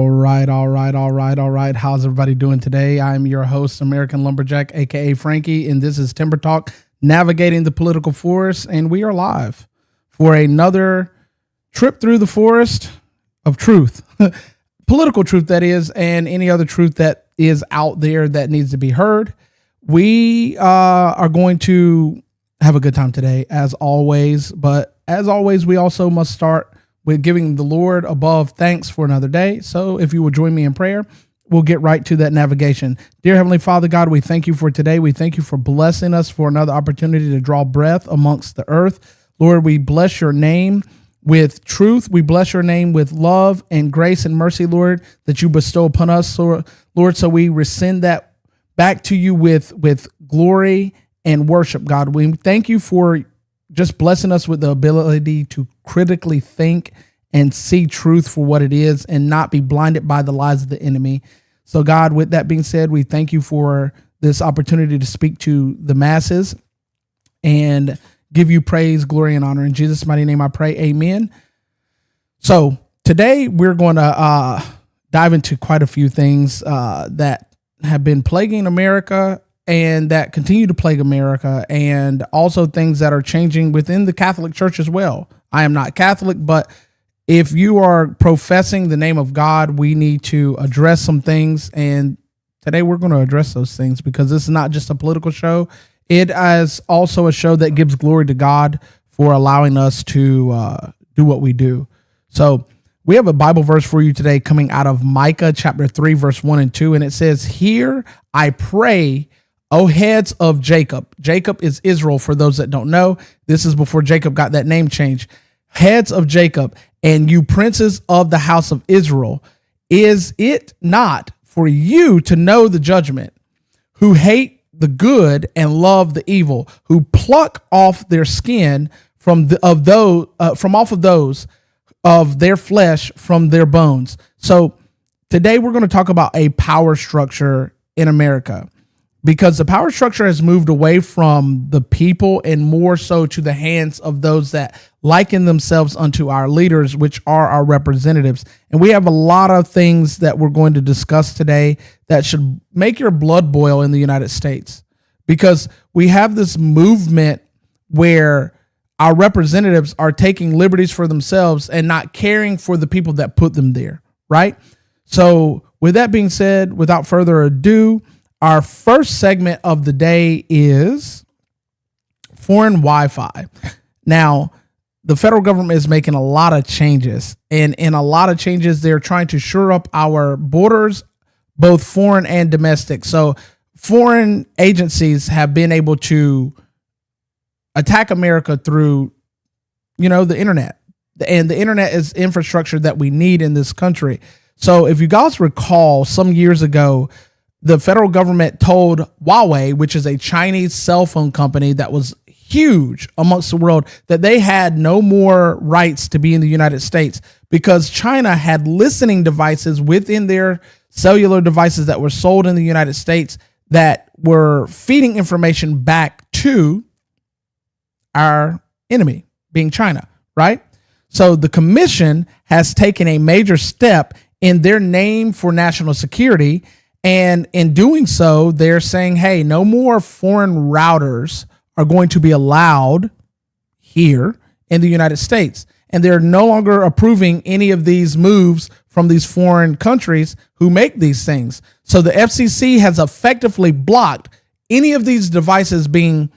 All right. How's everybody doing today? I'm your host, American Lumberjack, aka Frankie, and this is TimberTalk, navigating the political forest, and we are live for another trip through the forest of truth, political truth that is, and any other truth that is out there that needs to be heard. We are going to have a good time today, as always, but as always, we also must start with giving the Lord above thanks for another day. So if you will join me in prayer, we'll get right to that navigation. Dear Heavenly Father, God, we thank you for today. We thank you for blessing us for another opportunity to draw breath amongst the earth. Lord, we bless your name with truth. We bless your name with love and grace and mercy, Lord, that you bestow upon us. So, Lord, so we rescind that back to you with glory and worship, God. We thank you for just blessing us with the ability to critically think and see truth for what it is and not be blinded by the lies of the enemy. So God, with that being said, we thank you for this opportunity to speak to the masses and give you praise, glory, and honor. In Jesus' mighty name I pray, amen. So today we're going to dive into quite a few things that have been plaguing America and that continue to plague America, and also things that are changing within the Catholic Church as well. I am not Catholic, but if you are professing the name of God, we need to address some things, and today we're going to address those things because this is not just a political show. It is also a show that gives glory to God for allowing us to do what we do. So we have a Bible verse for you today coming out of Micah chapter 3, verse 1 and 2, and it says, "Hear, I pray, O heads of Jacob." Jacob is Israel, for those that don't know. This is before Jacob got that name change. "Heads of Jacob, and you princes of the house of Israel, is it not for you to know the judgment, who hate the good and love the evil, who pluck off their skin from off of those of their flesh from their bones?" So today we're going to talk about a power structure in America, because the power structure has moved away from the people and more so to the hands of those that liken themselves unto our leaders, which are our representatives. And we have a lot of things that we're going to discuss today that should make your blood boil in the United States, because we have this movement where our representatives are taking liberties for themselves and not caring for the people that put them there, right? So with that being said, without further ado, our first segment of the day is foreign Wi-Fi. Now, the federal government is making a lot of changes, and in a lot of changes, they're trying to shore up our borders, both foreign and domestic. So foreign agencies have been able to attack America through, the internet, and the internet is infrastructure that we need in this country. So if you guys recall, some years ago, the federal government told Huawei, which is a Chinese cell phone company that was huge amongst the world, that they had no more rights to be in the United States because China had listening devices within their cellular devices that were sold in the United States that were feeding information back to our enemy, being China, right? So the commission has taken a major step in their name for national security. And in doing so, they're saying, hey, no more foreign routers are going to be allowed here in the United States. And they're no longer approving any of these moves from these foreign countries who make these things. So the FCC has effectively blocked any of these devices being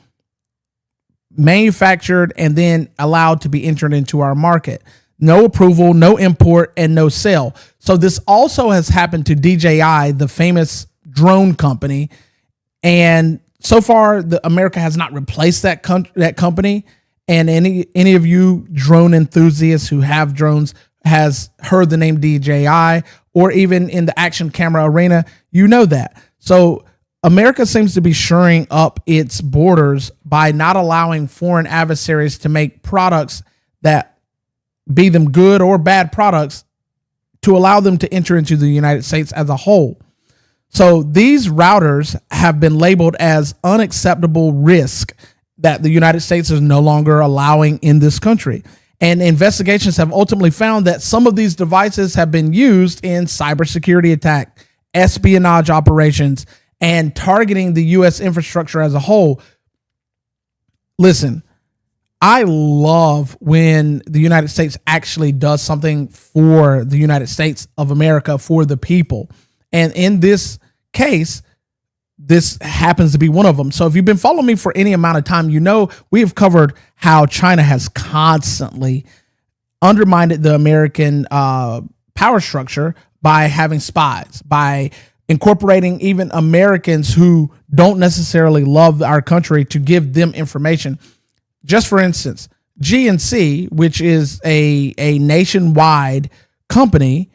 manufactured and then allowed to be entered into our market. No approval, no import, and no sale. So this also has happened to DJI, the famous drone company. And so far, America has not replaced that company. And any of you drone enthusiasts who have drones has heard the name DJI, or even in the action camera arena, you know that. So America seems to be shoring up its borders by not allowing foreign adversaries to make products that, be them good or bad products, to allow them to enter into the United States as a whole. So these routers have been labeled as unacceptable risk that the United States is no longer allowing in this country. And investigations have ultimately found that some of these devices have been used in cybersecurity attack, espionage operations, and targeting the U.S. infrastructure as a whole. Listen, I love when the United States actually does something for the United States of America, for the people. And in this case, this happens to be one of them. So if you've been following me for any amount of time, you know we have covered how China has constantly undermined the American power structure by having spies, by incorporating even Americans who don't necessarily love our country to give them information. Just for instance, GNC, which is a nationwide company,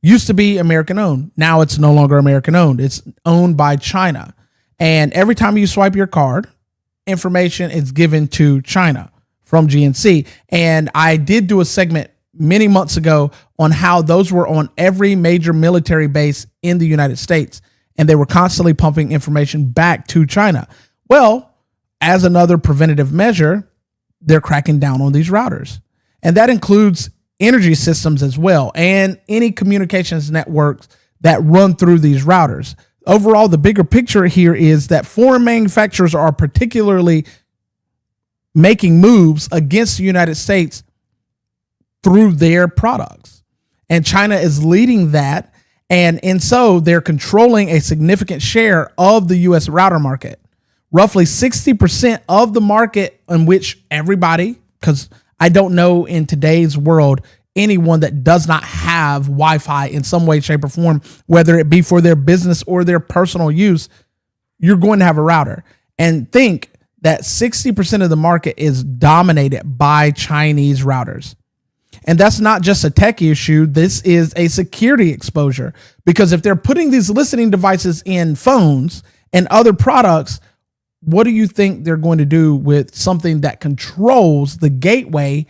used to be American owned. Now it's no longer American owned. It's owned by China. And every time you swipe your card, information is given to China from GNC. And I did do a segment many months ago on how those were on every major military base in the United States. And they were constantly pumping information back to China. Well, as another preventative measure, they're cracking down on these routers. And that includes energy systems as well, and any communications networks that run through these routers. Overall, the bigger picture here is that foreign manufacturers are particularly making moves against the United States through their products. And China is leading that. And so they're controlling a significant share of the U.S. router market. Roughly 60% of the market in which everybody, because I don't know in today's world anyone that does not have Wi-Fi in some way, shape, or form, whether it be for their business or their personal use, you're going to have a router. And think that 60% of the market is dominated by Chinese routers. And that's not just a tech issue. This is a security exposure, because if they're putting these listening devices in phones and other products, what do you think they're going to do with something that controls the gateway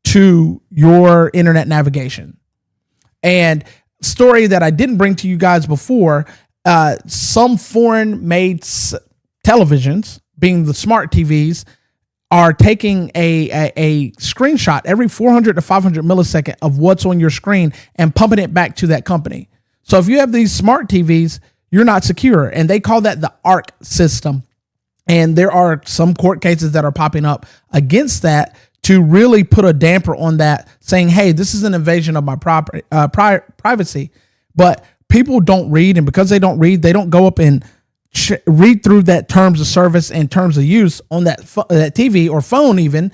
to your internet navigation? And story that I didn't bring to you guys before, some foreign made televisions, being the smart TVs, are taking a screenshot every 400 to 500 millisecond of what's on your screen and pumping it back to that company. So if you have these smart TVs, you're not secure. And they call that the ARC system. And there are some court cases that are popping up against that to really put a damper on that, saying, hey, this is an invasion of my privacy. But people don't read. And because they don't read, they don't go up and read through that terms of service and terms of use on that TV or phone even,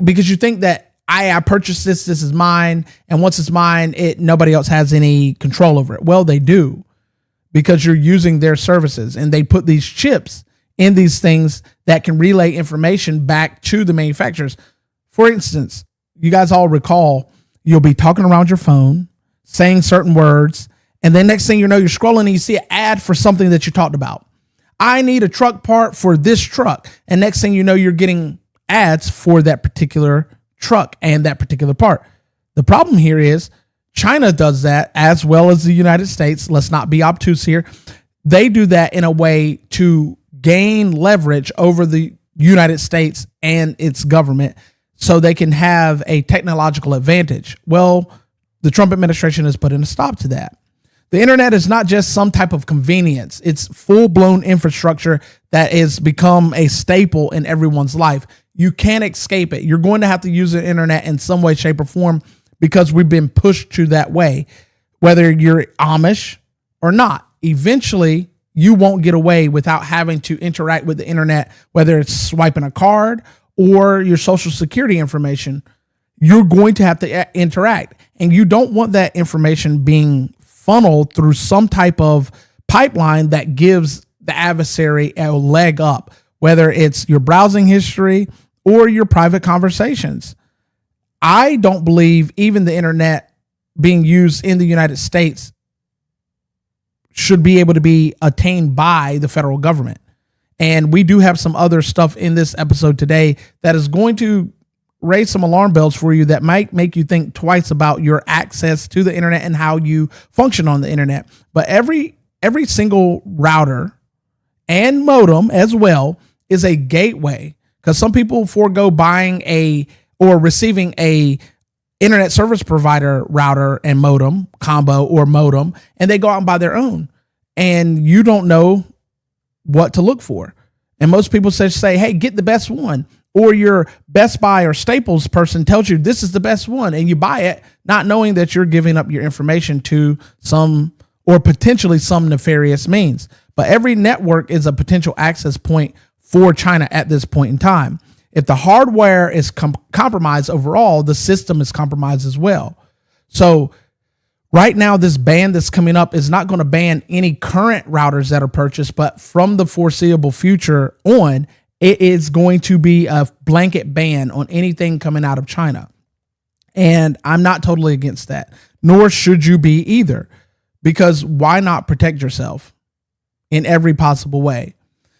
because you think that I purchased this is mine. And once it's mine, nobody else has any control over it. Well, they do, because you're using their services, and they put these chips in these things that can relay information back to the manufacturers. For instance, you guys all recall, you'll be talking around your phone, saying certain words, and then next thing you know, you're scrolling and you see an ad for something that you talked about. I need a truck part for this truck. And next thing you know, you're getting ads for that particular truck and that particular part. The problem here is China does that as well as the United States. Let's not be obtuse here. They do that in a way to gain leverage over the United States and its government so they can have a technological advantage. Well, the Trump administration has put in a stop to that. The internet is not just some type of convenience. It's full-blown infrastructure that has become a staple in everyone's life. You can't escape it. You're going to have to use the internet in some way, shape, or form, because we've been pushed to that way, whether you're Amish or not. Eventually, you won't get away without having to interact with the internet, whether it's swiping a card or your social security information. You're going to have to interact, and you don't want that information being funneled through some type of pipeline that gives the adversary a leg up, whether it's your browsing history or your private conversations. I don't believe even the internet being used in the United States should be able to be attained by the federal government. And we do have some other stuff in this episode today that is going to raise some alarm bells for you that might make you think twice about your access to the internet and how you function on the internet. But every single router and modem as well is a gateway, because some people forego buying a or receiving a internet service provider router and modem combo or modem, and they go out and buy their own, and you don't know what to look for. And most people say, hey, get the best one. Or your Best Buy or Staples person tells you this is the best one, and you buy it not knowing that you're giving up your information to some or potentially some nefarious means. But every network is a potential access point for China at this point in time. If the hardware is compromised overall, the system is compromised as well. So right now, this ban that's coming up is not going to ban any current routers that are purchased, but from the foreseeable future on, it is going to be a blanket ban on anything coming out of China. And I'm not totally against that, nor should you be either, because why not protect yourself in every possible way?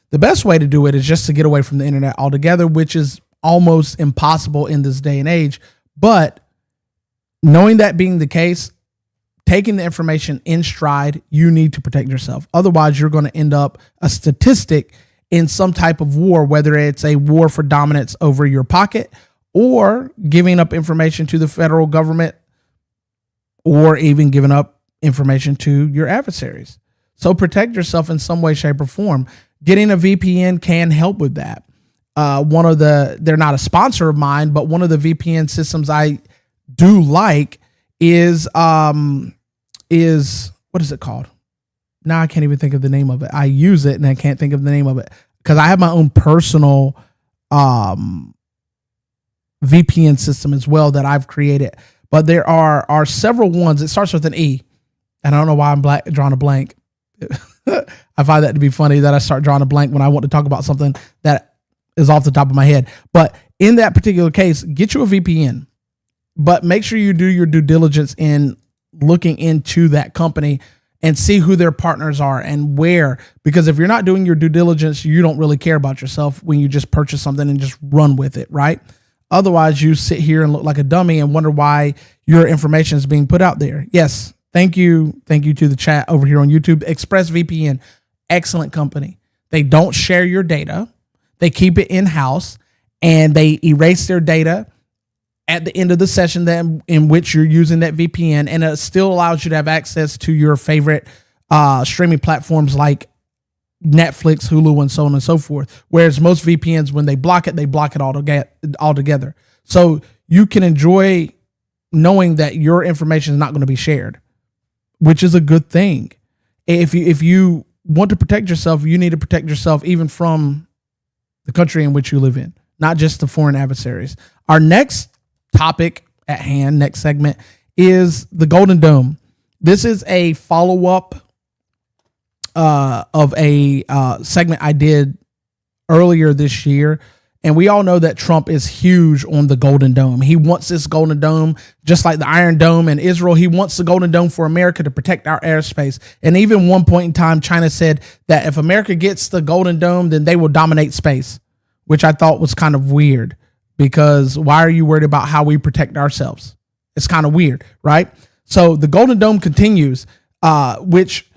The best way to do it is just to get away from the internet altogether, which is almost impossible in this day and age. But knowing that being the case, taking the information in stride, you need to protect yourself. Otherwise, you're going to end up a statistic in some type of war, whether it's a war for dominance over your pocket or giving up information to the federal government or even giving up information to your adversaries. So protect yourself in some way, shape, or form. Getting a VPN can help with that. They're not a sponsor of mine, but one of the VPN systems I do like is what is it called? Now I can't even think of the name of it. I use it and I can't think of the name of it because I have my own personal VPN system as well that I've created. But there are several ones. It starts with an E, and I don't know why I'm drawing a blank. I find that to be funny that I start drawing a blank when I want to talk about something that is off the top of my head. But in that particular case, get you a VPN, but make sure you do your due diligence in looking into that company and see who their partners are and where, because if you're not doing your due diligence, you don't really care about yourself when you just purchase something and just run with it, right? Otherwise, you sit here and look like a dummy and wonder why your information is being put out there. Yes. Thank you. Thank you to the chat over here on YouTube. ExpressVPN, excellent company. They don't share your data. They keep it in-house and they erase their data at the end of the session in which you're using that VPN, and it still allows you to have access to your favorite streaming platforms like Netflix, Hulu, and so on and so forth. Whereas most VPNs, when they block it altogether. So you can enjoy knowing that your information is not going to be shared, which is a good thing. If you want to protect yourself, you need to protect yourself even from the country in which you live in, not just the foreign adversaries. Our next topic at hand, next segment, is the Golden Dome. This is a follow-up of a segment I did earlier this year. And we all know that Trump is huge on the Golden Dome. He wants this Golden Dome, just like the Iron Dome in Israel. He wants the Golden Dome for America to protect our airspace. And even one point in time, China said that if America gets the Golden Dome, then they will dominate space, which I thought was kind of weird, because why are you worried about how we protect ourselves? It's kind of weird, right? So the Golden Dome continues, which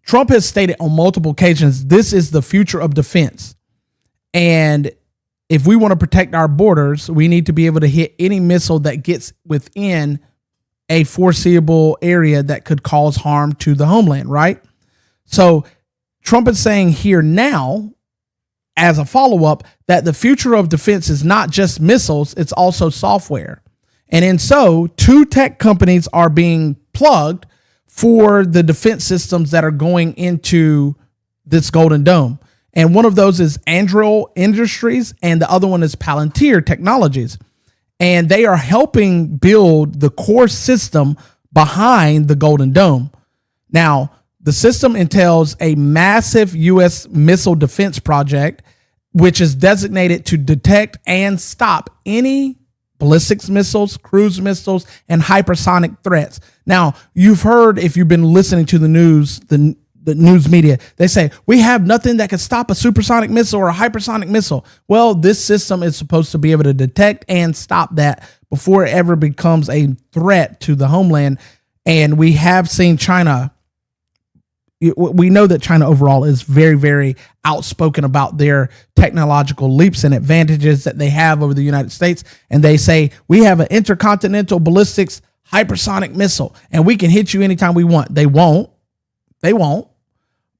Trump has stated on multiple occasions, this is the future of defense. And if we want to protect our borders, we need to be able to hit any missile that gets within a foreseeable area that could cause harm to the homeland, right? So Trump is saying here now, as a follow-up, that the future of defense is not just missiles, it's also software. And in so, 2 tech companies are being plugged for the defense systems that are going into this Golden Dome. And one of those is Anduril Industries, and the other one is Palantir Technologies. And they are helping build the core system behind the Golden Dome. Now, the system entails a massive U.S. missile defense project, which is designated to detect and stop any ballistics missiles, cruise missiles, and hypersonic threats. Now, you've heard, if you've been listening to the news, the news media, they say, we have nothing that can stop a supersonic missile or a hypersonic missile. Well, this system is supposed to be able to detect and stop that before it ever becomes a threat to the homeland. And we have seen China we know that China overall is very, very outspoken about their technological leaps and advantages that they have over the United States. And they say, we have an intercontinental ballistics hypersonic missile and we can hit you anytime we want. They won't,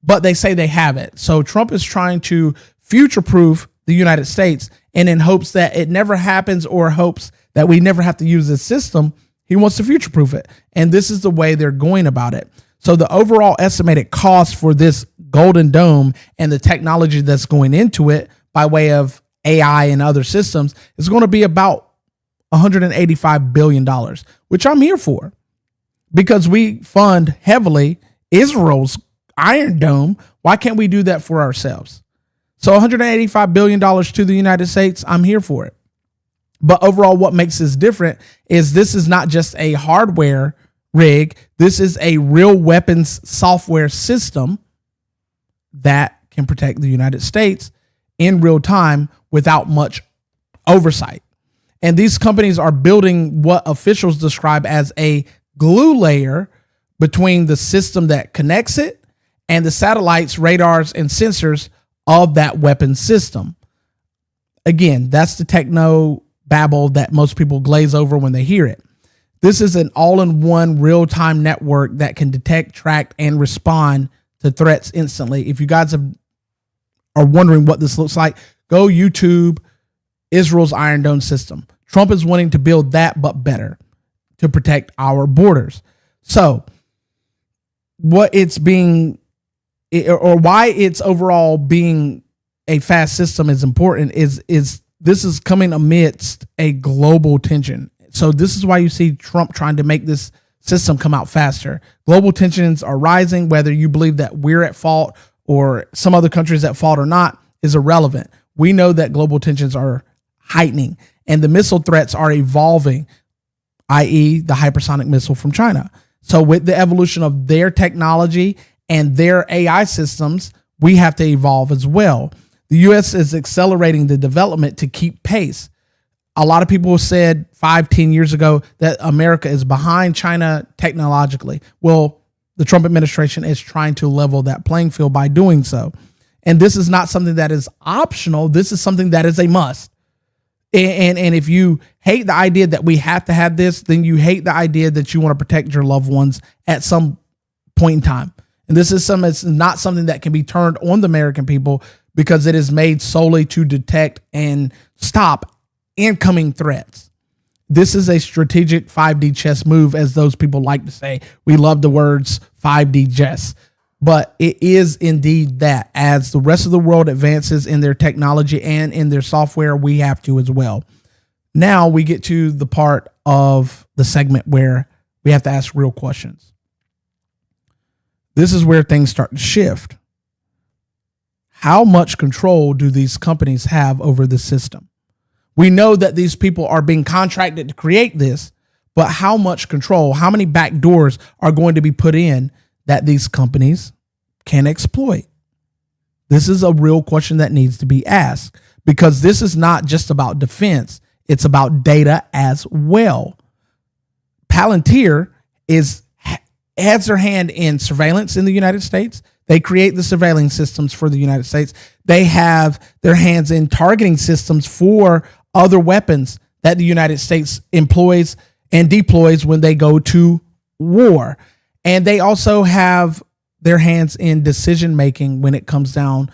but they say they have it. So Trump is trying to future-proof the United States, and in hopes that it never happens or hopes that we never have to use this system, he wants to future-proof it. And this is the way they're going about it. So the overall estimated cost for this Golden Dome and the technology that's going into it by way of AI and other systems is going to be about $185 billion, which I'm here for, because we fund heavily Israel's Iron Dome. Why can't we do that for ourselves? So $185 billion to the United States, I'm here for it. But overall, what makes this different is this is not just a hardware rig. This is a real weapons software system that can protect the United States in real time without much oversight. And these companies are building what officials describe as a glue layer between the system that connects it and the satellites, radars, and sensors of that weapon system. Again, that's the techno babble that most people glaze over when they hear it. This is an all-in-one real-time network that can detect, track, and respond to threats instantly. If you guys are wondering what this looks like, go YouTube Israel's Iron Dome system. Trump is wanting to build that, but better, to protect our borders. So what it's being, or why it's overall being a fast system is important is this is coming amidst a global tension. So this is why you see Trump trying to make this system come out faster. Global tensions are rising. Whether you believe that we're at fault or some other countries at fault or not is irrelevant. We know that global tensions are heightening and the missile threats are evolving, i.e. the hypersonic missile from China. So with the evolution of their technology and their AI systems, we have to evolve as well. The U.S. is accelerating the development to keep pace. A lot of people said 5-10 years ago that America is behind China technologically. Well, the Trump administration is trying to level that playing field by doing so. And this is not something that is optional. This is something that is a must. And if you hate the idea that we have to have this, then you hate the idea that you want to protect your loved ones at some point in time. And this is it's not something that can be turned on the American people because it is made solely to detect and stop incoming threats. This is a strategic 5D chess move, as those people like to say. We love the words 5D chess, but it is indeed that. As the rest of the world advances in their technology and in their software, we have to as well. Now we get to the part of the segment where we have to ask real questions. This is where things start to shift. How much control do these companies have over the system? We know that these people are being contracted to create this, but how much control, how many back doors are going to be put in that these companies can exploit? This is a real question that needs to be asked, because this is not just about defense. It's about data as well. Palantir has their hand in surveillance in the United States. They create the surveillance systems for the United States. They have their hands in targeting systems for other weapons that the United States employs and deploys when they go to war. And they also have their hands in decision making when it comes down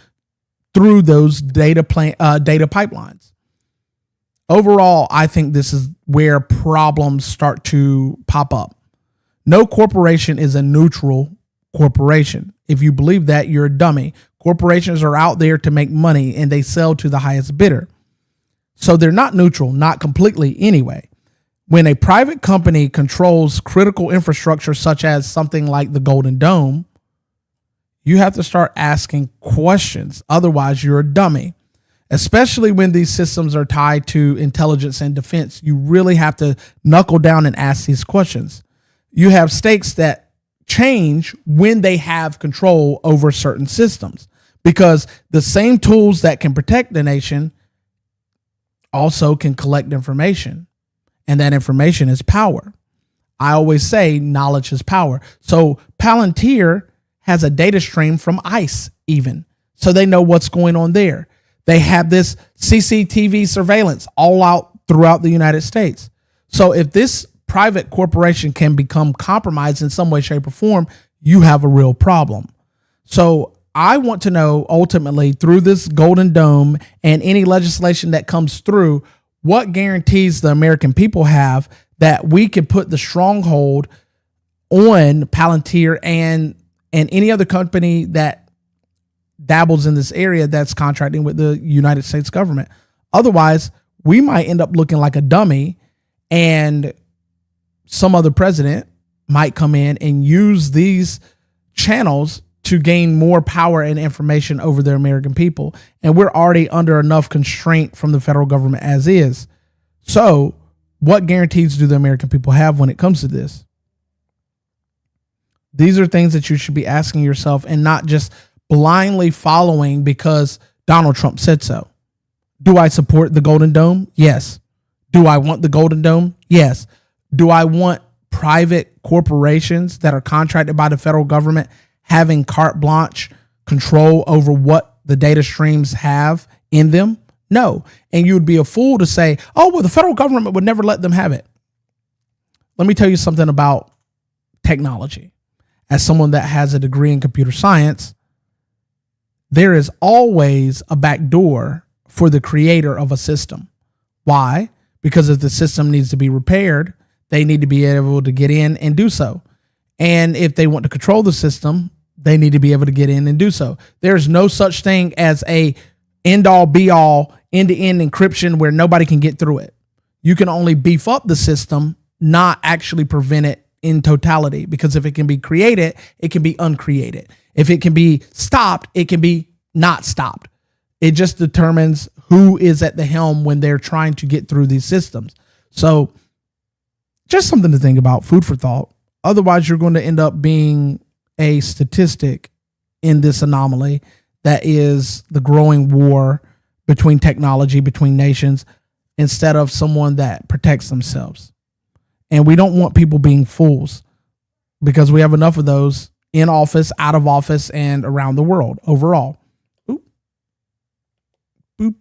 through those data pipelines. Overall, I think this is where problems start to pop up. No corporation is a neutral corporation. If you believe that, you're a dummy. Corporations are out there to make money and they sell to the highest bidder. So they're not neutral, not completely anyway. When a private company controls critical infrastructure, such as something like the Golden Dome, you have to start asking questions. Otherwise, you're a dummy. Especially when these systems are tied to intelligence and defense, you really have to knuckle down and ask these questions. You have stakes that change when they have control over certain systems, because the same tools that can protect the nation also can collect information, and that information is power. I always say knowledge is power. So Palantir has a data stream from ICE even. So they know what's going on there. They have this CCTV surveillance all out throughout the United States. So if this private corporation can become compromised in some way, shape, or form, you have a real problem. So I want to know ultimately through this Golden Dome and any legislation that comes through, what guarantees the American people have that we can put the stronghold on Palantir and any other company that dabbles in this area that's contracting with the United States government. Otherwise, we might end up looking like a dummy, and some other president might come in and use these channels to gain more power and information over the American people. And we're already under enough constraint from the federal government as is. So what guarantees do the American people have when it comes to this? These are things that you should be asking yourself and not just blindly following because Donald Trump said so. Do I support the Golden Dome? Yes. Do I want the Golden Dome? Yes. Do I want private corporations that are contracted by the federal government having carte blanche control over what the data streams have in them? No. And you would be a fool to say, oh, well, the federal government would never let them have it. Let me tell you something about technology. As someone that has a degree in computer science, there is always a back door for the creator of a system. Why? Because if the system needs to be repaired, they need to be able to get in and do so. And if they want to control the system, they need to be able to get in and do so. There's no such thing as a end-all, be-all, end-to-end encryption where nobody can get through it. You can only beef up the system, not actually prevent it in totality, because if it can be created, it can be uncreated. If it can be stopped, it can be not stopped. It just determines who is at the helm when they're trying to get through these systems. So just something to think about, food for thought. Otherwise, you're going to end up being a statistic in this anomaly that is the growing war between technology, between nations, instead of someone that protects themselves. And we don't want people being fools because we have enough of those in office, out of office, and around the world overall. Oop. Boop.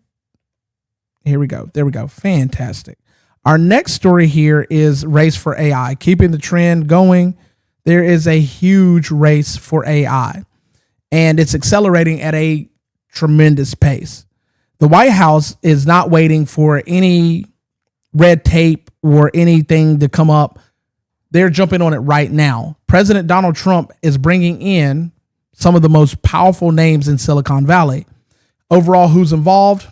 Here we go. There we go. Fantastic. Our next story here is race for AI. Keeping the trend going, there is a huge race for AI, and it's accelerating at a tremendous pace. The White House is not waiting for any red tape or anything to come up. They're jumping on it right now. President Donald Trump is bringing in some of the most powerful names in Silicon Valley. Overall, who's involved?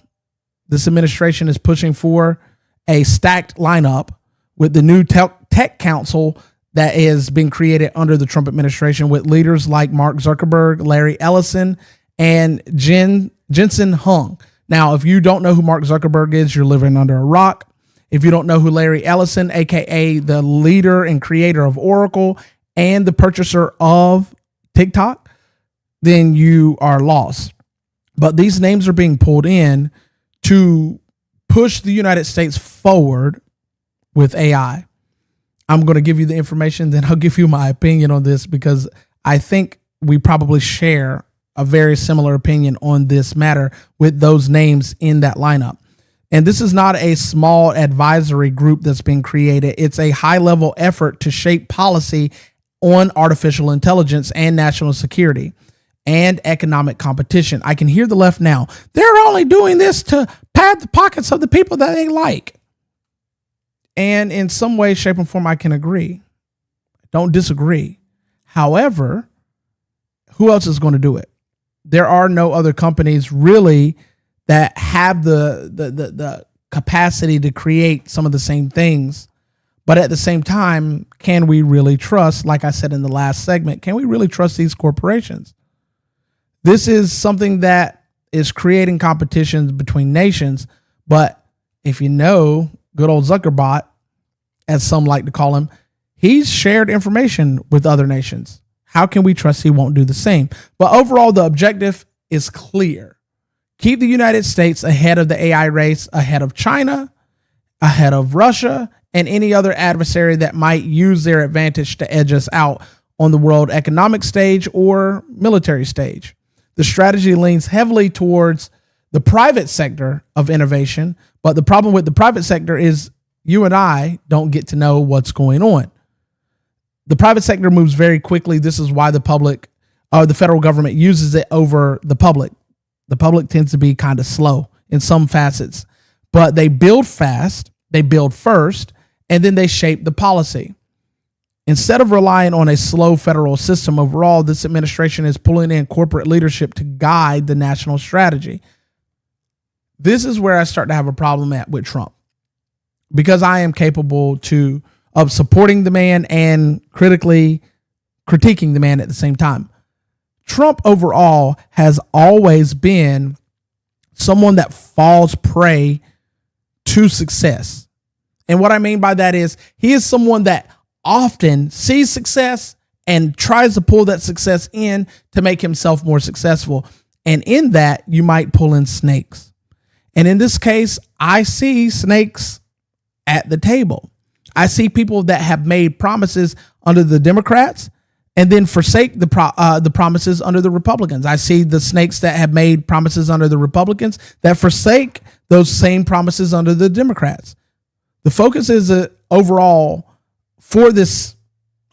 This administration is pushing for a stacked lineup with the new tech council that has been created under the Trump administration with leaders like Mark Zuckerberg, Larry Ellison, and Jensen Huang. Now, if you don't know who Mark Zuckerberg is, you're living under a rock. If you don't know who Larry Ellison, aka the leader and creator of Oracle and the purchaser of TikTok, then you are lost. But these names are being pulled in to push the United States forward with AI. I'm going to give you the information, then I'll give you my opinion on this because I think we probably share a very similar opinion on this matter with those names in that lineup. And this is not a small advisory group that's being created. It's a high-level effort to shape policy on artificial intelligence and national security and economic competition. I can hear the left now. They're only doing this to pad the pockets of the people that they like. And in some way, shape, and form, I can agree. Don't disagree. However, who else is going to do it? There are no other companies really that have the capacity to create some of the same things. But at the same time, can we really trust, like I said in the last segment, can we really trust these corporations? This is something that is creating competitions between nations. But if you know good old Zuckerbot, as some like to call him, he's shared information with other nations. How can we trust he won't do the same? But overall, the objective is clear. Keep the United States ahead of the AI race, ahead of China, ahead of Russia, and any other adversary that might use their advantage to edge us out on the world economic stage or military stage. The strategy leans heavily towards the private sector of innovation, but the problem with the private sector is you and I don't get to know what's going on. The private sector moves very quickly. This is why the federal government uses it over the public. The public tends to be kind of slow in some facets, but they build fast, they build first, and then they shape the policy. Instead of relying on a slow federal system overall, this administration is pulling in corporate leadership to guide the national strategy. This is where I start to have a problem with Trump, because I am capable of supporting the man and critically critiquing the man at the same time. Trump overall has always been someone that falls prey to success. And what I mean by that is he is someone that often sees success and tries to pull that success in to make himself more successful. And in that, you might pull in snakes. And in this case, I see snakes at the table. I see people that have made promises under the Democrats and then forsake the promises under the Republicans. I see the snakes that have made promises under the Republicans that forsake those same promises under the Democrats. The focus is overall for this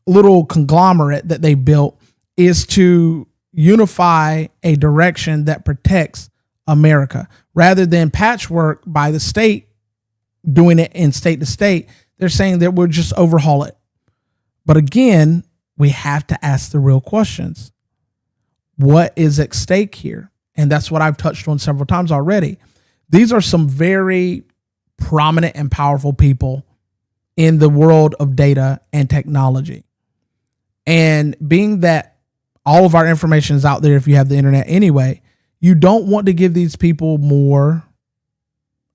little conglomerate that they built is to unify a direction that protects America rather than patchwork by the state doing it in state to state. They're saying that we'll just overhaul it. But again, we have to ask the real questions. What is at stake here? And that's what I've touched on several times already. These are some very prominent and powerful people in the world of data and technology. And being that all of our information is out there, if you have the internet anyway, you don't want to give these people more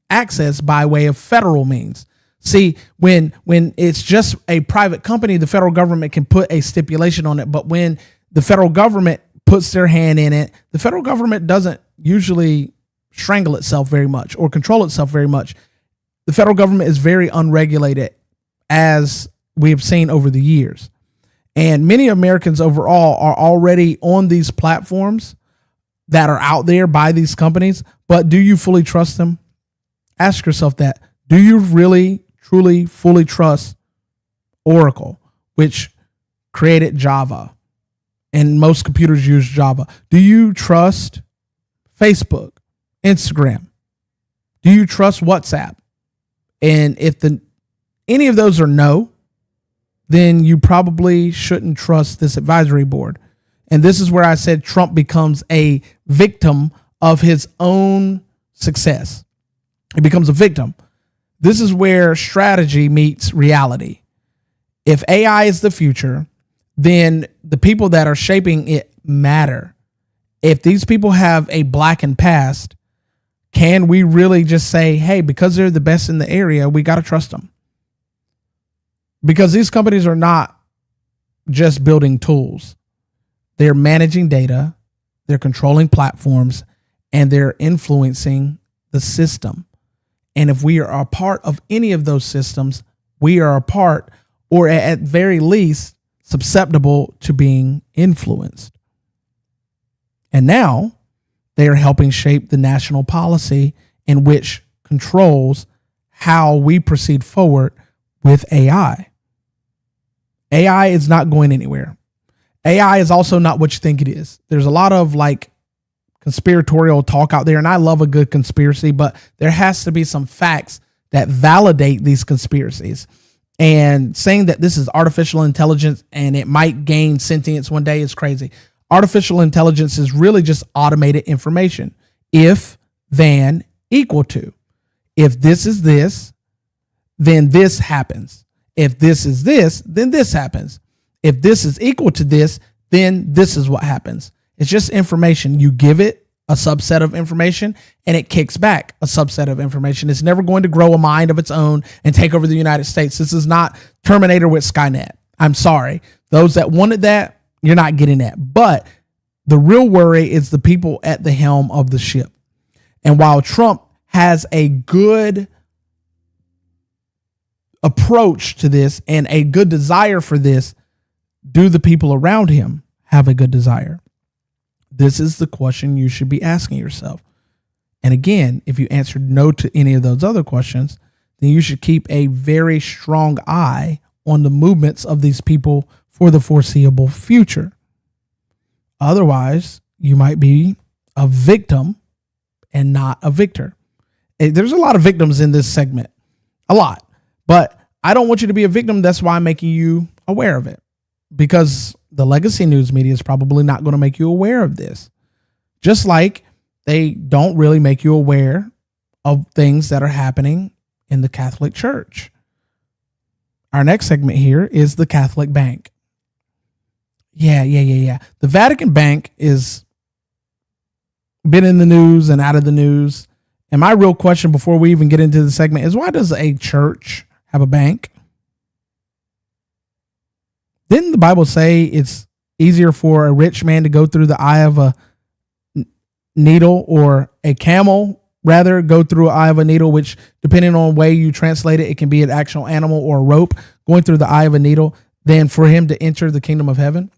access by way of federal means. See, when it's just a private company, the federal government can put a stipulation on it. But when the federal government puts their hand in it, the federal government doesn't usually strangle itself very much or control itself very much. The federal government is very unregulated, as we have seen over the years. And many Americans overall are already on these platforms that are out there by these companies. But do you fully trust them? Ask yourself that. Do you really, truly, fully trust Oracle, which created Java, and most computers use Java? Do you trust Facebook, Instagram? Do you trust WhatsApp? And if any of those are no, then you probably shouldn't trust this advisory board. And this is where I said Trump becomes a victim of his own success. He becomes a victim. This is where strategy meets reality. If AI is the future, then the people that are shaping it matter. If these people have a blackened past, can we really just say, hey, because they're the best in the area, we got to trust them? Because these companies are not just building tools. They're managing data, they're controlling platforms, and they're influencing the system. And if we are a part of any of those systems, we are a part, or at very least, susceptible to being influenced. And now they are helping shape the national policy in which controls how we proceed forward with AI. AI is not going anywhere. AI is also not what you think it is. There's a lot of conspiratorial talk out there, and I love a good conspiracy, but there has to be some facts that validate these conspiracies. And saying that this is artificial intelligence and it might gain sentience one day is crazy. Artificial intelligence is really just automated information. If, then, equal to. If this is this, then this happens. If this is this, then this happens. If this is equal to this, then this is what happens. It's just information. You give it a subset of information and it kicks back a subset of information. It's never going to grow a mind of its own and take over the United States. This is not Terminator with Skynet. I'm sorry. Those that wanted that, you're not getting that. But the real worry is the people at the helm of the ship. And while Trump has a good approach to this and a good desire for this, do the people around him have a good desire? This is the question you should be asking yourself. And again, if you answered no to any of those other questions, then you should keep a very strong eye on the movements of these people for the foreseeable future. Otherwise, you might be a victim and not a victor. There's a lot of victims in this segment, a lot, but I don't want you to be a victim. That's why I'm making you aware of it, because the legacy news media is probably not going to make you aware of this. Just like they don't really make you aware of things that are happening in the Catholic Church. Our next segment here is the Catholic Bank. Yeah. The Vatican Bank is been in the news and out of the news. And my real question before we even get into the segment is, why does a church have a bank? Didn't the Bible say it's easier for a rich man to go through the eye of a needle, or a camel rather go through an eye of a needle, which depending on the way you translate it, it can be an actual animal or a rope going through the eye of a needle, than for him to enter the kingdom of heaven?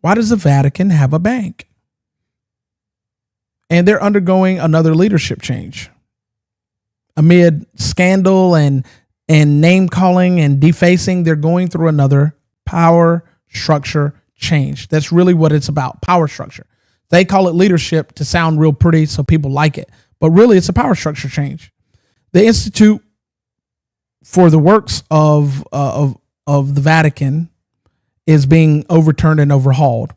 Why does the Vatican have a bank? And they're undergoing another leadership change amid scandal and name calling and defacing. They're going through another power structure change. That's really what it's about. Power structure. They call it leadership to sound real pretty so people like it, but really it's a power structure change. The Institute for the Works of the Vatican is being overturned and overhauled.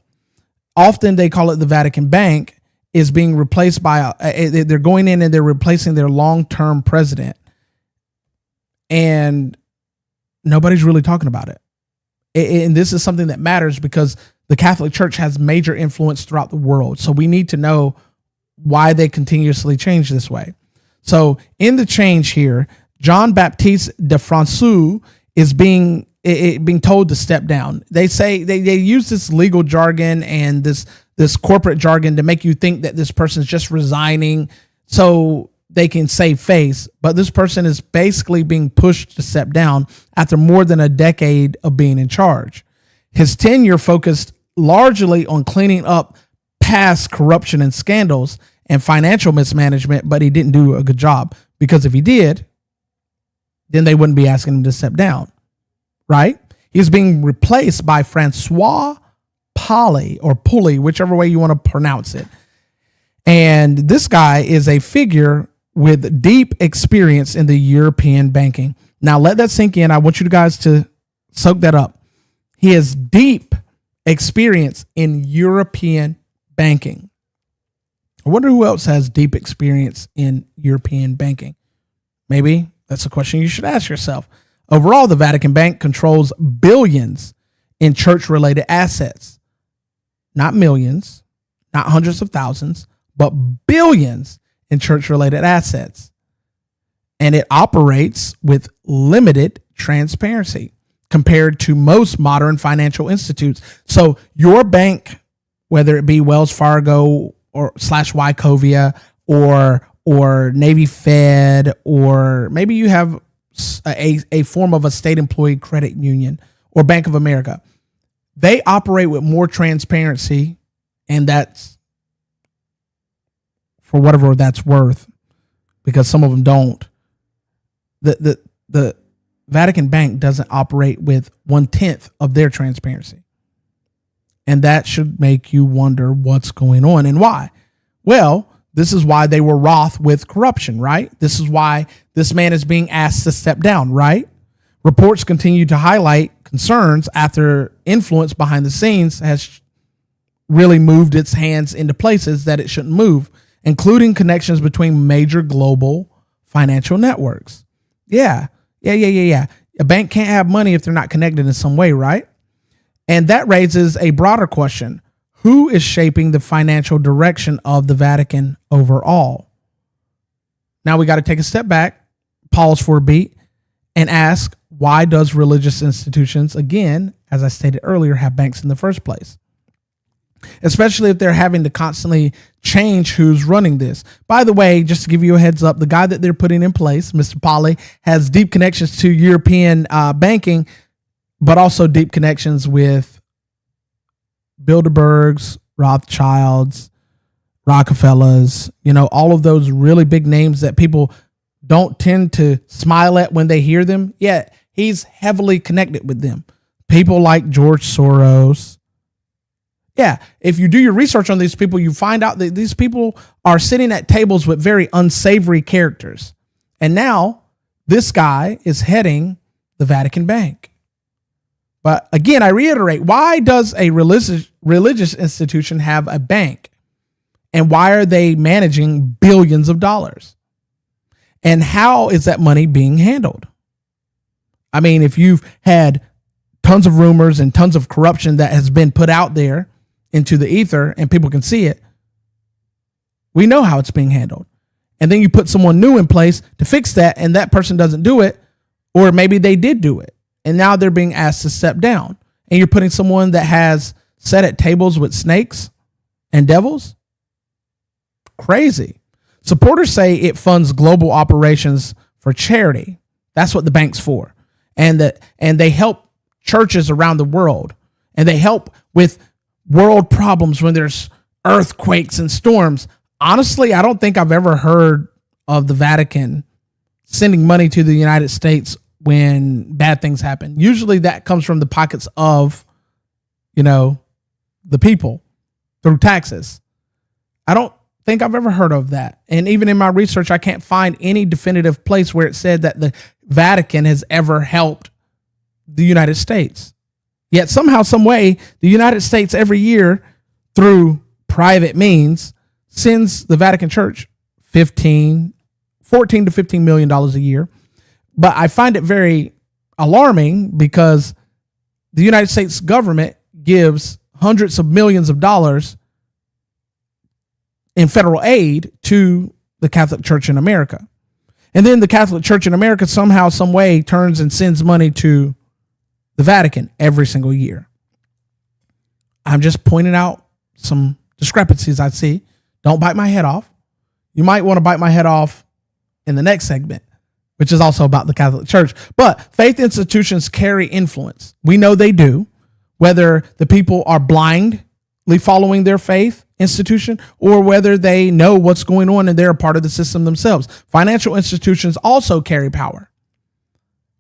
Often they call it the Vatican Bank is being replaced by they're going in and they're replacing their long-term president, and nobody's really talking about it. And this is something that matters because the Catholic Church has major influence throughout the world. So we need to know why they continuously change this way. So in the change here, John Baptiste de François is being told to step down. They say they use this legal jargon and this corporate jargon to make you think that this person's just resigning so they can save face. But this person is basically being pushed to step down after more than a decade of being in charge. His tenure focused largely on cleaning up past corruption and scandals and financial mismanagement, but he didn't do a good job, because if he did, then they wouldn't be asking him to step down, right? He's being replaced by Francois Pulley, whichever way you want to pronounce it. And this guy is a figure with deep experience in the European banking. Now let that sink in. I want you guys to soak that up. He has deep experience in European banking. I wonder who else has deep experience in European banking. Maybe that's a question you should ask yourself. Overall, the Vatican Bank controls billions in church-related assets. Not millions, not hundreds of thousands, but billions in church-related assets. And it operates with limited transparency compared to most modern financial institutes. So your bank, whether it be Wells Fargo or /Wachovia or Navy Fed, or maybe you have a form of a state employee credit union or Bank of America, they operate with more transparency, and that's for whatever that's worth, because some of them don't. The Vatican Bank doesn't operate with 1/10 of their transparency. And that should make you wonder what's going on and why. Well, this is why they were wroth with corruption, right? This is why this man is being asked to step down, right? Reports continue to highlight concerns after influence behind the scenes has really moved its hands into places that it shouldn't move, including connections between major global financial networks. Yeah. A bank can't have money if they're not connected in some way, right? And that raises a broader question. Who is shaping the financial direction of the Vatican overall? Now we got to take a step back, pause for a beat, and ask, why does religious institutions, again, as I stated earlier, have banks in the first place? Especially if they're having to constantly change who's running this. By the way, just to give you a heads up, the guy that they're putting in place, Mr. Polly, has deep connections to European banking. but also deep connections with Bilderbergs, Rothschilds, Rockefellers, all of those really big names that people don't tend to smile at when they hear them. Yet he's heavily connected with them. People like George Soros. Yeah, if you do your research on these people, you find out that these people are sitting at tables with very unsavory characters. And now this guy is heading the Vatican Bank. But again, I reiterate, why does a religious institution have a bank? And why are they managing billions of dollars? And how is that money being handled? I mean, if you've had tons of rumors and tons of corruption that has been put out there into the ether and people can see it, we know how it's being handled. And then you put someone new in place to fix that, and that person doesn't do it, or maybe they did do it, and now they're being asked to step down. And you're putting someone that has sat at tables with snakes and devils? Crazy. Supporters say it funds global operations for charity. That's what the bank's for. And they help churches around the world. And they help with world problems when there's earthquakes and storms. Honestly, I don't think I've ever heard of the Vatican sending money to the United States when bad things happen. Usually that comes from the pockets of, the people through taxes. I don't think I've ever heard of that. And even in my research, I can't find any definitive place where it said that the Vatican has ever helped the United States. Yet somehow, some way, the United States every year through private means sends the Vatican Church $14 to $15 million a year. But I find it very alarming because the United States government gives hundreds of millions of dollars in federal aid to the Catholic Church in America. And then the Catholic Church in America somehow, some way turns and sends money to the Vatican every single year. I'm just pointing out some discrepancies I see. Don't bite my head off. You might want to bite my head off in the next segment, which is also about the Catholic Church. But faith institutions carry influence. We know they do, whether the people are blindly following their faith institution or whether they know what's going on and they're a part of the system themselves. Financial institutions also carry power.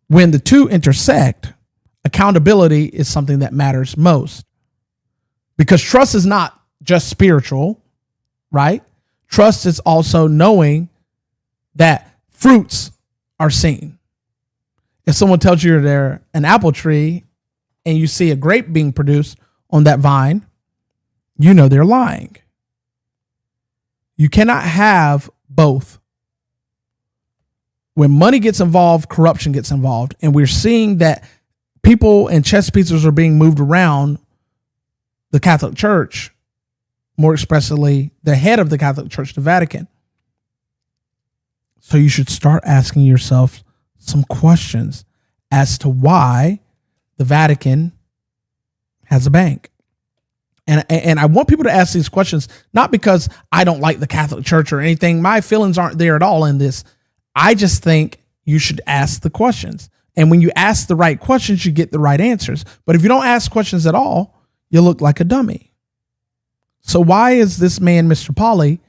When the two intersect, accountability is something that matters most, because trust is not just spiritual, right? Trust is also knowing that fruits are seen. If someone tells you they're an apple tree and you see a grape being produced on that vine, you know they're lying. You cannot have both. When money gets involved, corruption gets involved. And we're seeing that people and chess pieces are being moved around the Catholic Church, more expressly, the head of the Catholic Church, the Vatican. So you should start asking yourself some questions as to why the Vatican has a bank. And I want people to ask these questions, not because I don't like the Catholic Church or anything. My feelings aren't there at all in this. I just think you should ask the questions. And when you ask the right questions, you get the right answers. But if you don't ask questions at all, you look like a dummy. So why is this man, Mr. Pauly,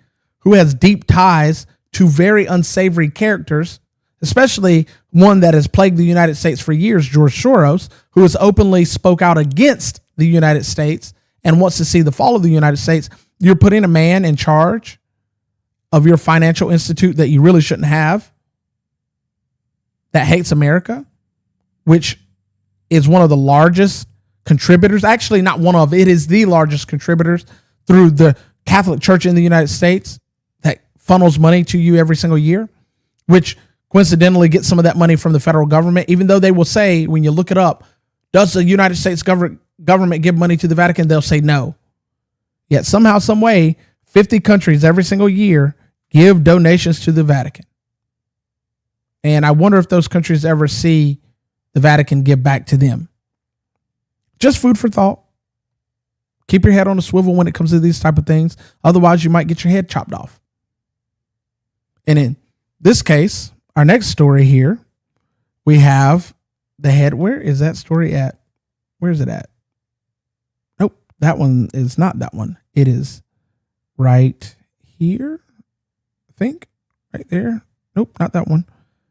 who has deep ties to very unsavory characters, especially one that has plagued the United States for years, George Soros, who has openly spoke out against the United States and wants to see the fall of the United States, you're putting a man in charge of your financial institute that you really shouldn't have, that hates America, which is one of the largest contributors, actually not one of, it is the largest contributors through the Catholic Church in the United States that funnels money to you every single year, which coincidentally gets some of that money from the federal government, even though they will say, when you look it up, does the United States government give money to the Vatican? They'll say no. Yet somehow, some way, 50 countries every single year give donations to the Vatican. And I wonder if those countries ever see the Vatican give back to them. Just food for thought. Keep your head on a swivel when it comes to these type of things. Otherwise, you might get your head chopped off. And in this case, our next story here, we have the head. Where is that story at? Where's it at? Nope, that one is not that one. It is right here, I think. Right there. Nope, not that one.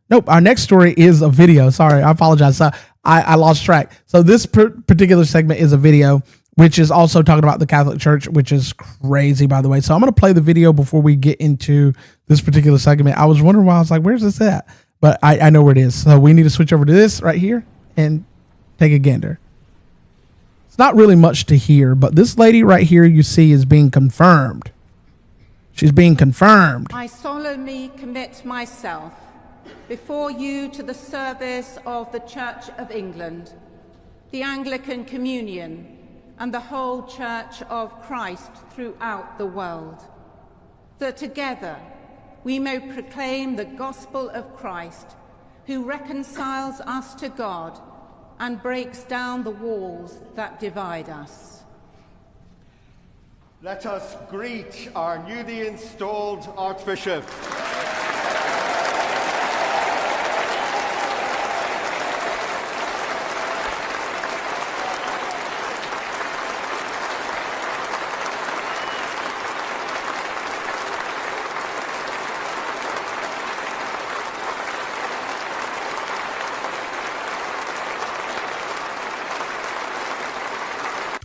Nope, our next story is a video. Sorry, I apologize. So I lost track. So this particular segment is a video, which is also talking about the Catholic Church, which is crazy, by the way. So I'm going to play the video before we get into this particular segment. I was wondering why. I was like, where's this at? But I know where it is. So we need to switch over to this right here and take a gander. It's not really much to hear, but this lady right here you see is being confirmed. She's being confirmed. I solemnly commit myself before you to the service of the Church of England, the Anglican Communion, and the whole Church of Christ throughout the world, that together we may proclaim the gospel of Christ, who reconciles us to God and breaks down the walls that divide us. Let us greet our newly installed Archbishop.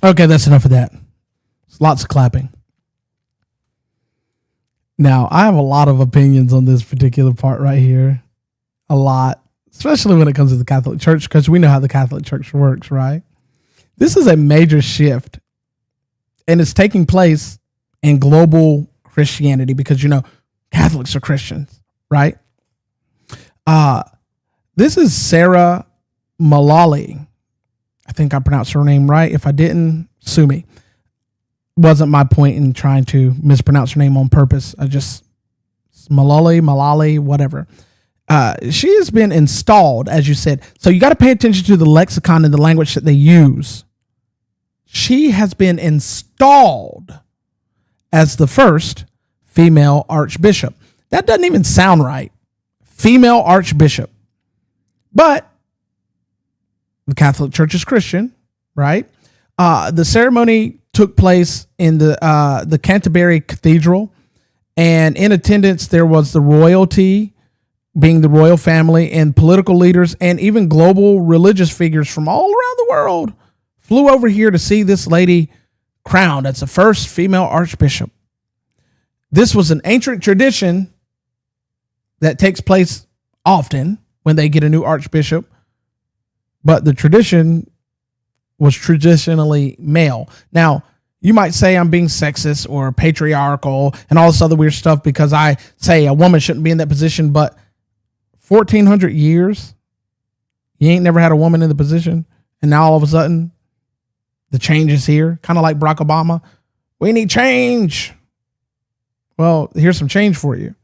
Okay, that's enough of that. It's lots of clapping. Now, I have a lot of opinions on this particular part right here. A lot, especially when it comes to the Catholic Church, because we know how the Catholic Church works, right? This is a major shift, and it's taking place in global Christianity because, you know, Catholics are Christians, right? This is Sarah Malali. I think I pronounced her name right. If I didn't, sue me. Wasn't my point in trying to mispronounce her name on purpose. I just, Malali, whatever. She has been installed, as you said. So you got to pay attention to the lexicon and the language that they use. She has been installed as the first female archbishop. That doesn't even sound right. Female archbishop. But the Catholic Church is Christian, right? The ceremony took place in the Canterbury Cathedral, and in attendance there was the royalty, being the royal family, and political leaders, and even global religious figures from all around the world flew over here to see this lady crowned as the first female archbishop. This was an ancient tradition that takes place often when they get a new archbishop, but the tradition was traditionally male. Now, you might say I'm being sexist or patriarchal and all this other weird stuff because I say a woman shouldn't be in that position, but 1,400 years, you ain't never had a woman in the position, and now all of a sudden, the change is here, kind of like Barack Obama. We need change. Well, here's some change for you.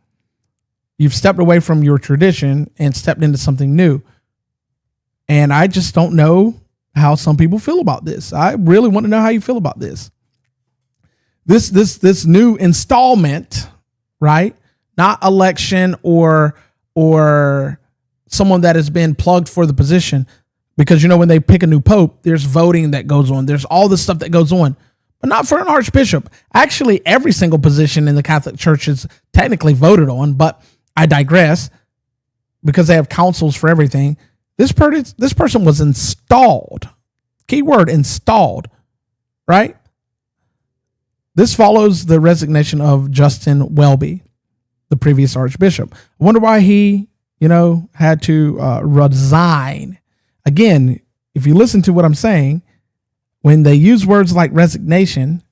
You've stepped away from your tradition and stepped into something new. And I just don't know how some people feel about this. I really want to know how you feel about this. This new installment, right? Not election or someone that has been plugged for the position, because, you know, when they pick a new pope, there's voting that goes on. There's all this stuff that goes on, but not for an archbishop. Actually, every single position in the Catholic Church is technically voted on, but I digress because they have councils for everything. This person was installed. Keyword installed, right? This follows the resignation of Justin Welby, the previous archbishop. I wonder why he, had to resign. Again, if you listen to what I'm saying, when they use words like resignation,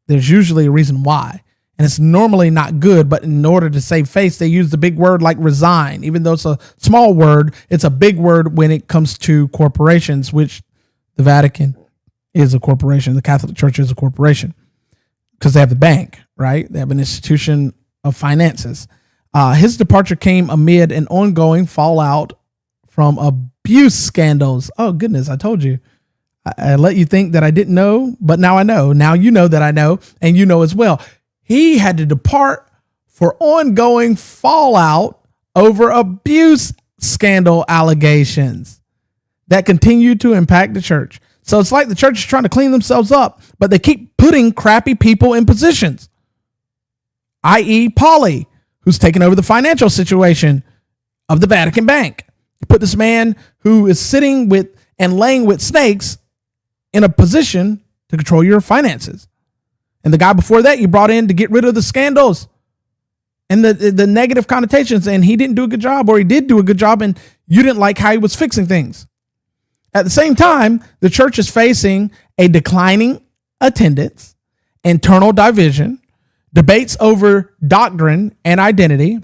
there's usually a reason why. And it's normally not good, but in order to save face, they use the big word like resign. Even though it's a small word, it's a big word when it comes to corporations, which the Vatican is a corporation. The Catholic Church is a corporation because they have the bank, right? They have an institution of finances. His departure came amid an ongoing fallout from abuse scandals. Oh, goodness, I told you. I let you think that I didn't know, but now I know. Now you know that I know, and you know as well. He had to depart for ongoing fallout over abuse scandal allegations. that continue to impact the church. So it's like the church is trying to clean themselves up, but they keep putting crappy people in positions, i.e. Pauly, who's taken over the financial situation of the Vatican Bank. You put this man who is sitting with and laying with snakes in a position to control your finances. And the guy before that you brought in to get rid of the scandals and the negative connotations, and he didn't do a good job, or he did do a good job and you didn't like how he was fixing things. At the same time, the church is facing a declining attendance, internal division, debates over doctrine and identity.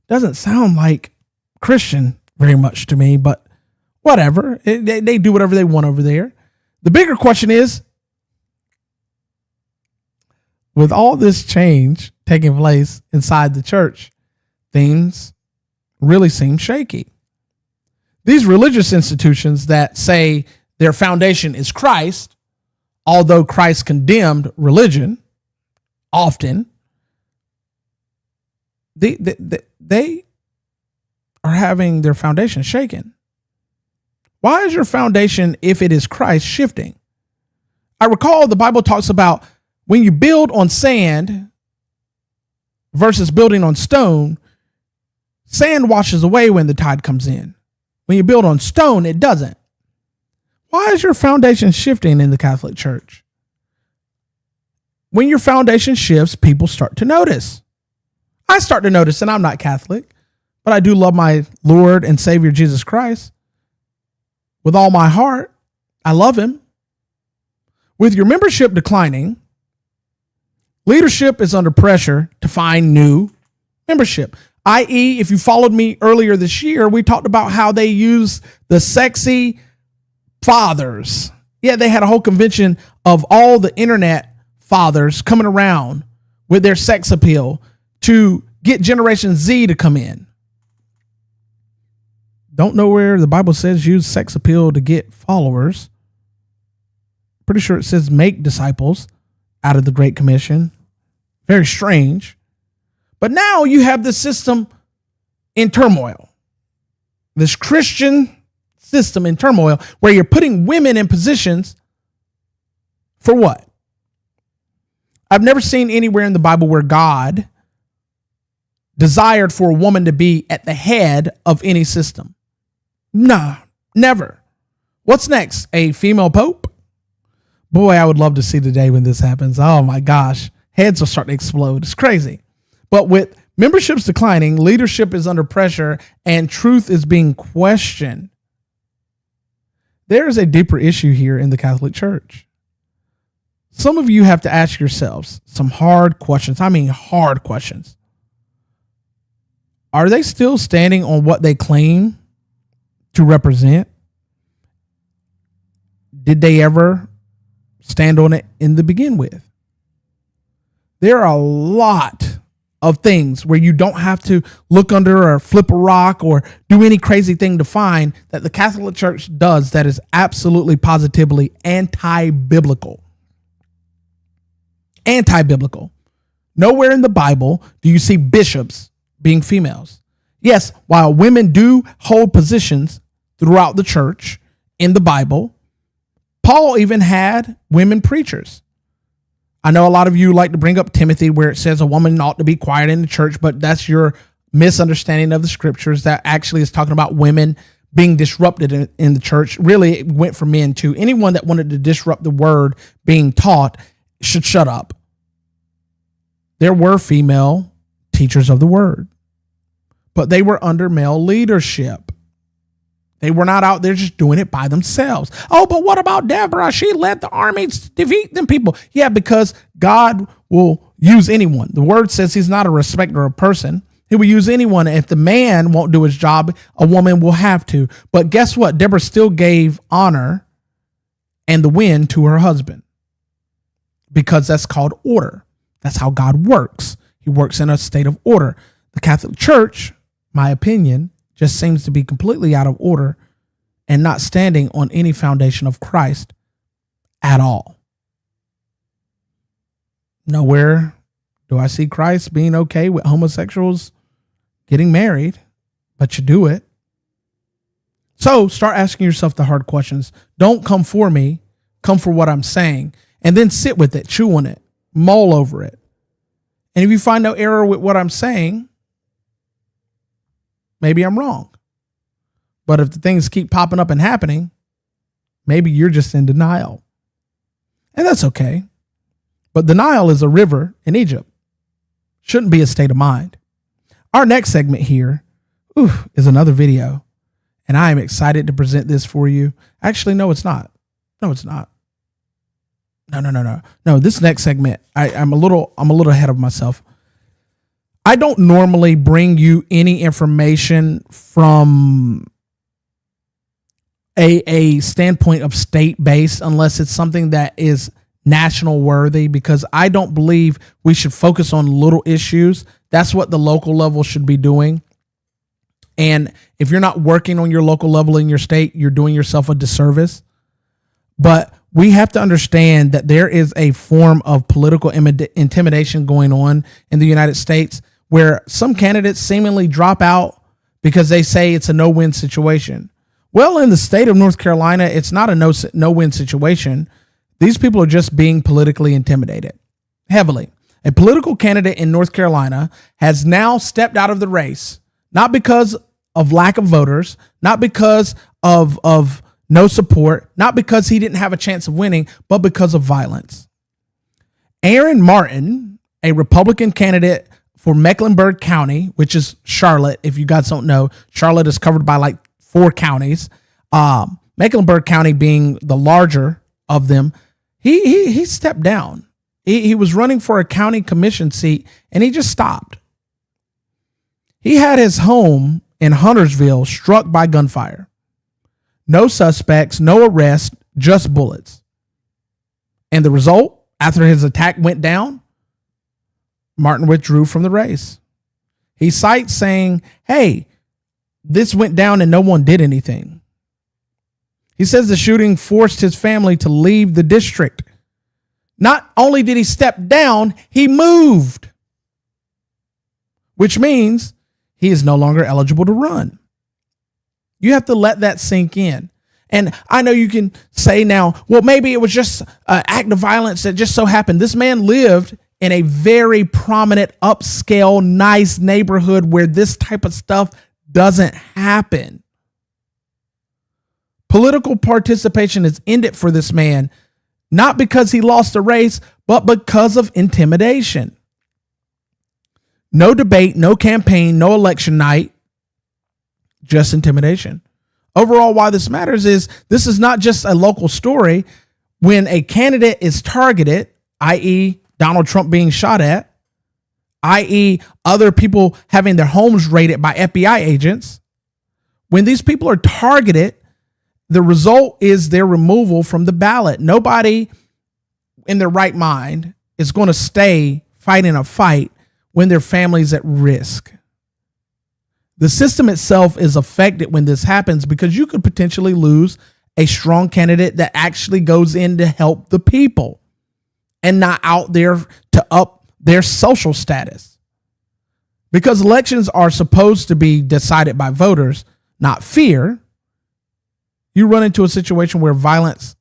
Doesn't sound like Christian very much to me, but whatever. They do whatever they want over there. The bigger question is, with all this change taking place inside the church, things really seem shaky. These religious institutions that say their foundation is Christ, although Christ condemned religion, often, they are having their foundation shaken. Why is your foundation, if it is Christ, shifting? I recall the Bible talks about when you build on sand versus building on stone, sand washes away when the tide comes in. When you build on stone, it doesn't. Why is your foundation shifting in the Catholic Church? When your foundation shifts, people start to notice. I start to notice, and I'm not Catholic, but I do love my Lord and Savior Jesus Christ with all my heart. I love him. With your membership declining, leadership is under pressure to find new membership. I.e., if you followed me earlier this year, we talked about how they use the sexy fathers. Yeah, they had a whole convention of all the internet fathers coming around with their sex appeal to get Generation Z to come in. Don't know where the Bible says use sex appeal to get followers. Pretty sure it says make disciples out of the Great Commission. Very strange. But now you have this system in turmoil. This Christian system in turmoil where you're putting women in positions for what? I've never seen anywhere in the Bible where God desired for a woman to be at the head of any system. Nah, never. What's next? A female pope? Boy, I would love to see the day when this happens. Oh my gosh. Heads will start to explode. It's crazy. But with memberships declining, leadership is under pressure, and truth is being questioned. There is a deeper issue here in the Catholic Church. Some of you have to ask yourselves some hard questions. I mean, hard questions. Are they still standing on what they claim to represent? Did they ever stand on it in the begin with? There are a lot of things where you don't have to look under or flip a rock or do any crazy thing to find that the Catholic Church does that is absolutely positively anti-biblical. Anti-biblical. Nowhere in the Bible do you see bishops being females. Yes, while women do hold positions throughout the church in the Bible, Paul even had women preachers. I know a lot of you like to bring up Timothy where it says a woman ought to be quiet in the church, but that's your misunderstanding of the scriptures. That actually is talking about women being disrupted in the church. Really, it went for men too. Anyone that wanted to disrupt the word being taught should shut up. There were female teachers of the word, but they were under male leadership. They were not out there just doing it by themselves. Oh, but what about Deborah? She led the army to defeat them people. Yeah, because God will use anyone. The word says he's not a respecter of person. He will use anyone. If the man won't do his job, a woman will have to. But guess what? Deborah still gave honor and the win to her husband because that's called order. That's how God works. He works in a state of order. The Catholic Church, my opinion, just seems to be completely out of order and not standing on any foundation of Christ at all. Nowhere do I see Christ being okay with homosexuals getting married, but you do it. So start asking yourself the hard questions. Don't come for me, come for what I'm saying, and then sit with it, chew on it, mull over it. And if you find no error with what I'm saying, maybe I'm wrong. But if the things keep popping up and happening, maybe you're just in denial. And that's okay. But denial is a river in Egypt. Shouldn't be a state of mind. Our next segment here is another video. And I am excited to present this for you. Actually, no, it's not. No, it's not. No, this next segment, I'm a little ahead of myself. I don't normally bring you any information from a standpoint of state-based unless it's something that is national worthy, because I don't believe we should focus on little issues. That's what the local level should be doing. And if you're not working on your local level in your state, you're doing yourself a disservice. But we have to understand that there is a form of political intimidation going on in the United States where some candidates seemingly drop out because they say it's a no-win situation. Well, in the state of North Carolina, it's not a no-win situation. These people are just being politically intimidated heavily. A political candidate in North Carolina has now stepped out of the race, not because of lack of voters, not because of no support, not because he didn't have a chance of winning, but because of violence. Aaron Martin, a Republican candidate for Mecklenburg County, which is Charlotte. If you guys don't know, Charlotte is covered by like 4 counties. Mecklenburg County being the larger of them. He stepped down. He was running for a county commission seat and he just stopped. He had his home in Huntersville struck by gunfire. No suspects, no arrest, just bullets. And the result, after his attack went down, Martin withdrew from the race. He cites saying, hey, this went down and no one did anything. He says the shooting forced his family to leave the district. Not only did he step down, he moved, which means he is no longer eligible to run. You have to let that sink in. And I know you can say now, well, maybe it was just an act of violence that just so happened. This man lived in a very prominent, upscale, nice neighborhood where this type of stuff doesn't happen. Political participation is ended for this man, not because he lost a race, but because of intimidation. No debate, no campaign, no election night, just intimidation. Overall, why this matters is this is not just a local story. When a candidate is targeted, i.e. Donald Trump being shot at, i.e. other people having their homes raided by FBI agents, when these people are targeted, the result is their removal from the ballot. Nobody in their right mind is going to stay fighting a fight when their family's at risk. The system itself is affected when this happens because you could potentially lose a strong candidate that actually goes in to help the people and not out there to up their social status. Because elections are supposed to be decided by voters, not fear. You run into a situation where violence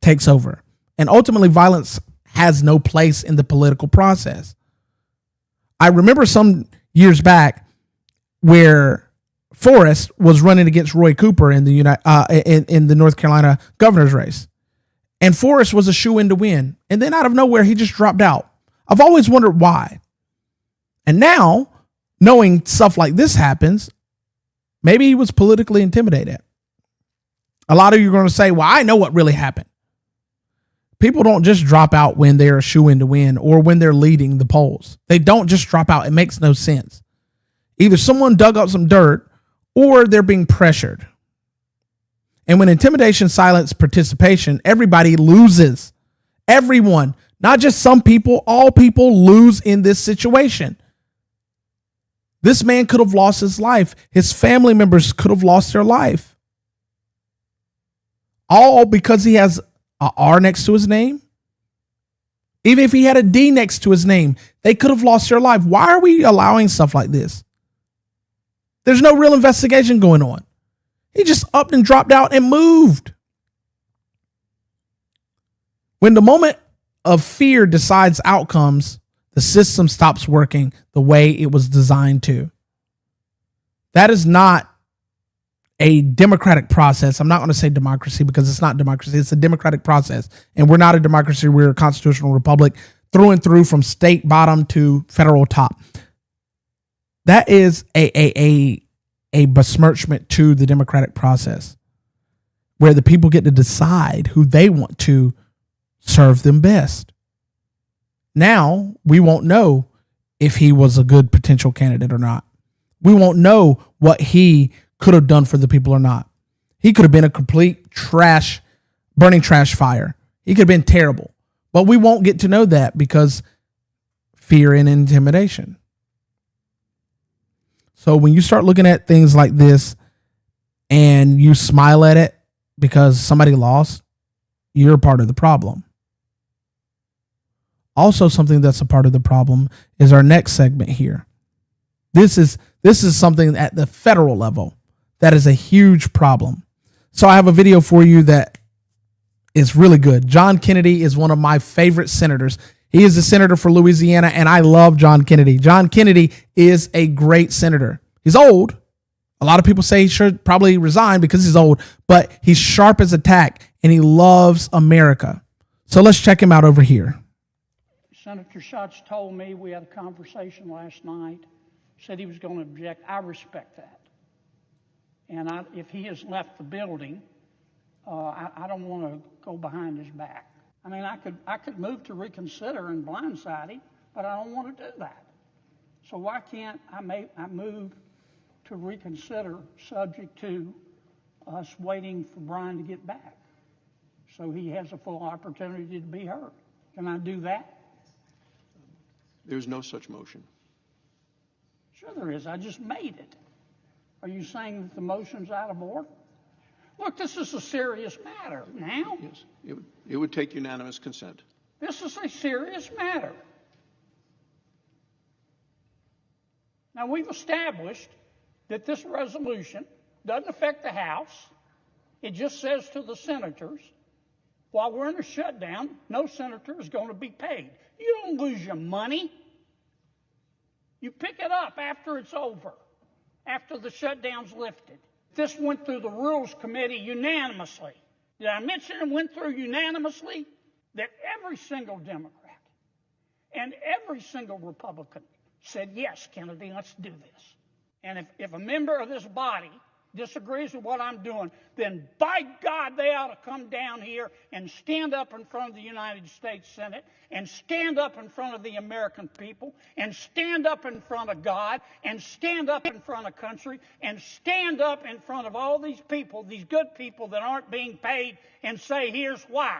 takes over. And ultimately, violence has no place in the political process. I remember some years back where Forrest was running against Roy Cooper in the in the North Carolina governor's race. And Forrest was a shoo-in to win. And then out of nowhere, he just dropped out. I've always wondered why. And now, knowing stuff like this happens, maybe he was politically intimidated. A lot of you are going to say, well, I know what really happened. People don't just drop out when they're a shoo-in to win or when they're leading the polls. They don't just drop out. It makes no sense. Either someone dug up some dirt or they're being pressured. And when intimidation silences participation, everybody loses. Everyone, not just some people, all people lose in this situation. This man could have lost his life. His family members could have lost their life. All because he has an R next to his name. Even if he had a D next to his name, they could have lost their life. Why are we allowing stuff like this? There's no real investigation going on. He just upped and dropped out and moved. When the moment of fear decides outcomes, the system stops working the way it was designed to. That is not a democratic process. I'm not going to say democracy because it's not democracy. It's a democratic process. And we're not a democracy. We're a constitutional republic through and through, from state bottom to federal top. That is a besmirchment to the democratic process, where the people get to decide who they want to serve them best. Now we won't know if he was a good potential candidate or not. We won't know what he could have done for the people or not. He could have been a complete burning trash fire. He could have been terrible, but we won't get to know that because fear and intimidation. So when you start looking at things like this and you smile at it because somebody lost, you're part of the problem. Also, something that's a part of the problem is our next segment here. This is something at the federal level that is a huge problem. So I have a video for you that is really good. John Kennedy is one of my favorite senators. He is the senator for Louisiana, and I love John Kennedy. John Kennedy is a great senator. He's old. A lot of people say he should probably resign because he's old, but he's sharp as a tack, and he loves America. So let's check him out over here. Senator Schatz told me, we had a conversation last night, said he was going to object. I respect that. And if he has left the building, I don't want to go behind his back. I mean, I could move to reconsider and blindside him, but I don't want to do that. So why can't I move to reconsider, subject to us waiting for Brian to get back, so he has a full opportunity to be heard? Can I do that? There's no such motion. Sure there is. I just made it. Are you saying that the motion's out of order? Look, this is a serious matter now. Yes, it would take unanimous consent. This is a serious matter. Now, we've established that this resolution doesn't affect the House. It just says to the senators, while we're in a shutdown, no senator is going to be paid. You don't lose your money. You pick it up after it's over, after the shutdown's lifted. This went through the Rules Committee unanimously. Did I mention it went through unanimously? That every single Democrat and every single Republican said, yes, Kennedy, let's do this. And if a member of this body disagrees with what I'm doing, then by God, they ought to come down here and stand up in front of the United States Senate and stand up in front of the American people and stand up in front of God and stand up in front of country and stand up in front of all these people, these good people that aren't being paid, and say, here's why.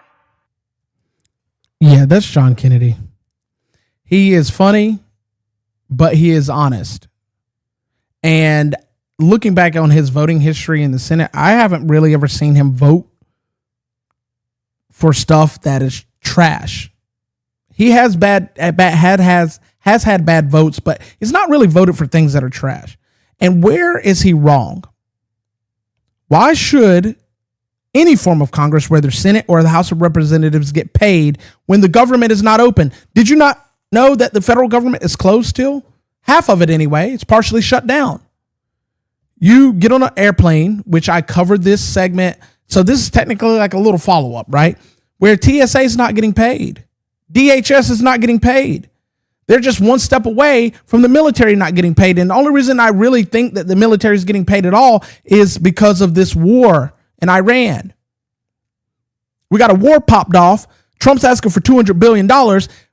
Yeah, that's John Kennedy. He is funny, but he is honest. And looking back on his voting history in the Senate, I haven't really ever seen him vote for stuff that is trash. He has has had bad votes, but he's not really voted for things that are trash. And where is he wrong? Why should any form of Congress, whether Senate or the House of Representatives, get paid when the government is not open? Did you not know that the federal government is closed still? Half of it anyway. It's partially shut down. You get on an airplane, which I covered this segment. So this is technically like a little follow-up, right? Where TSA is not getting paid. DHS is not getting paid. They're just one step away from the military not getting paid. And the only reason I really think that the military is getting paid at all is because of this war in Iran. We got a war popped off. Trump's asking for $200 billion.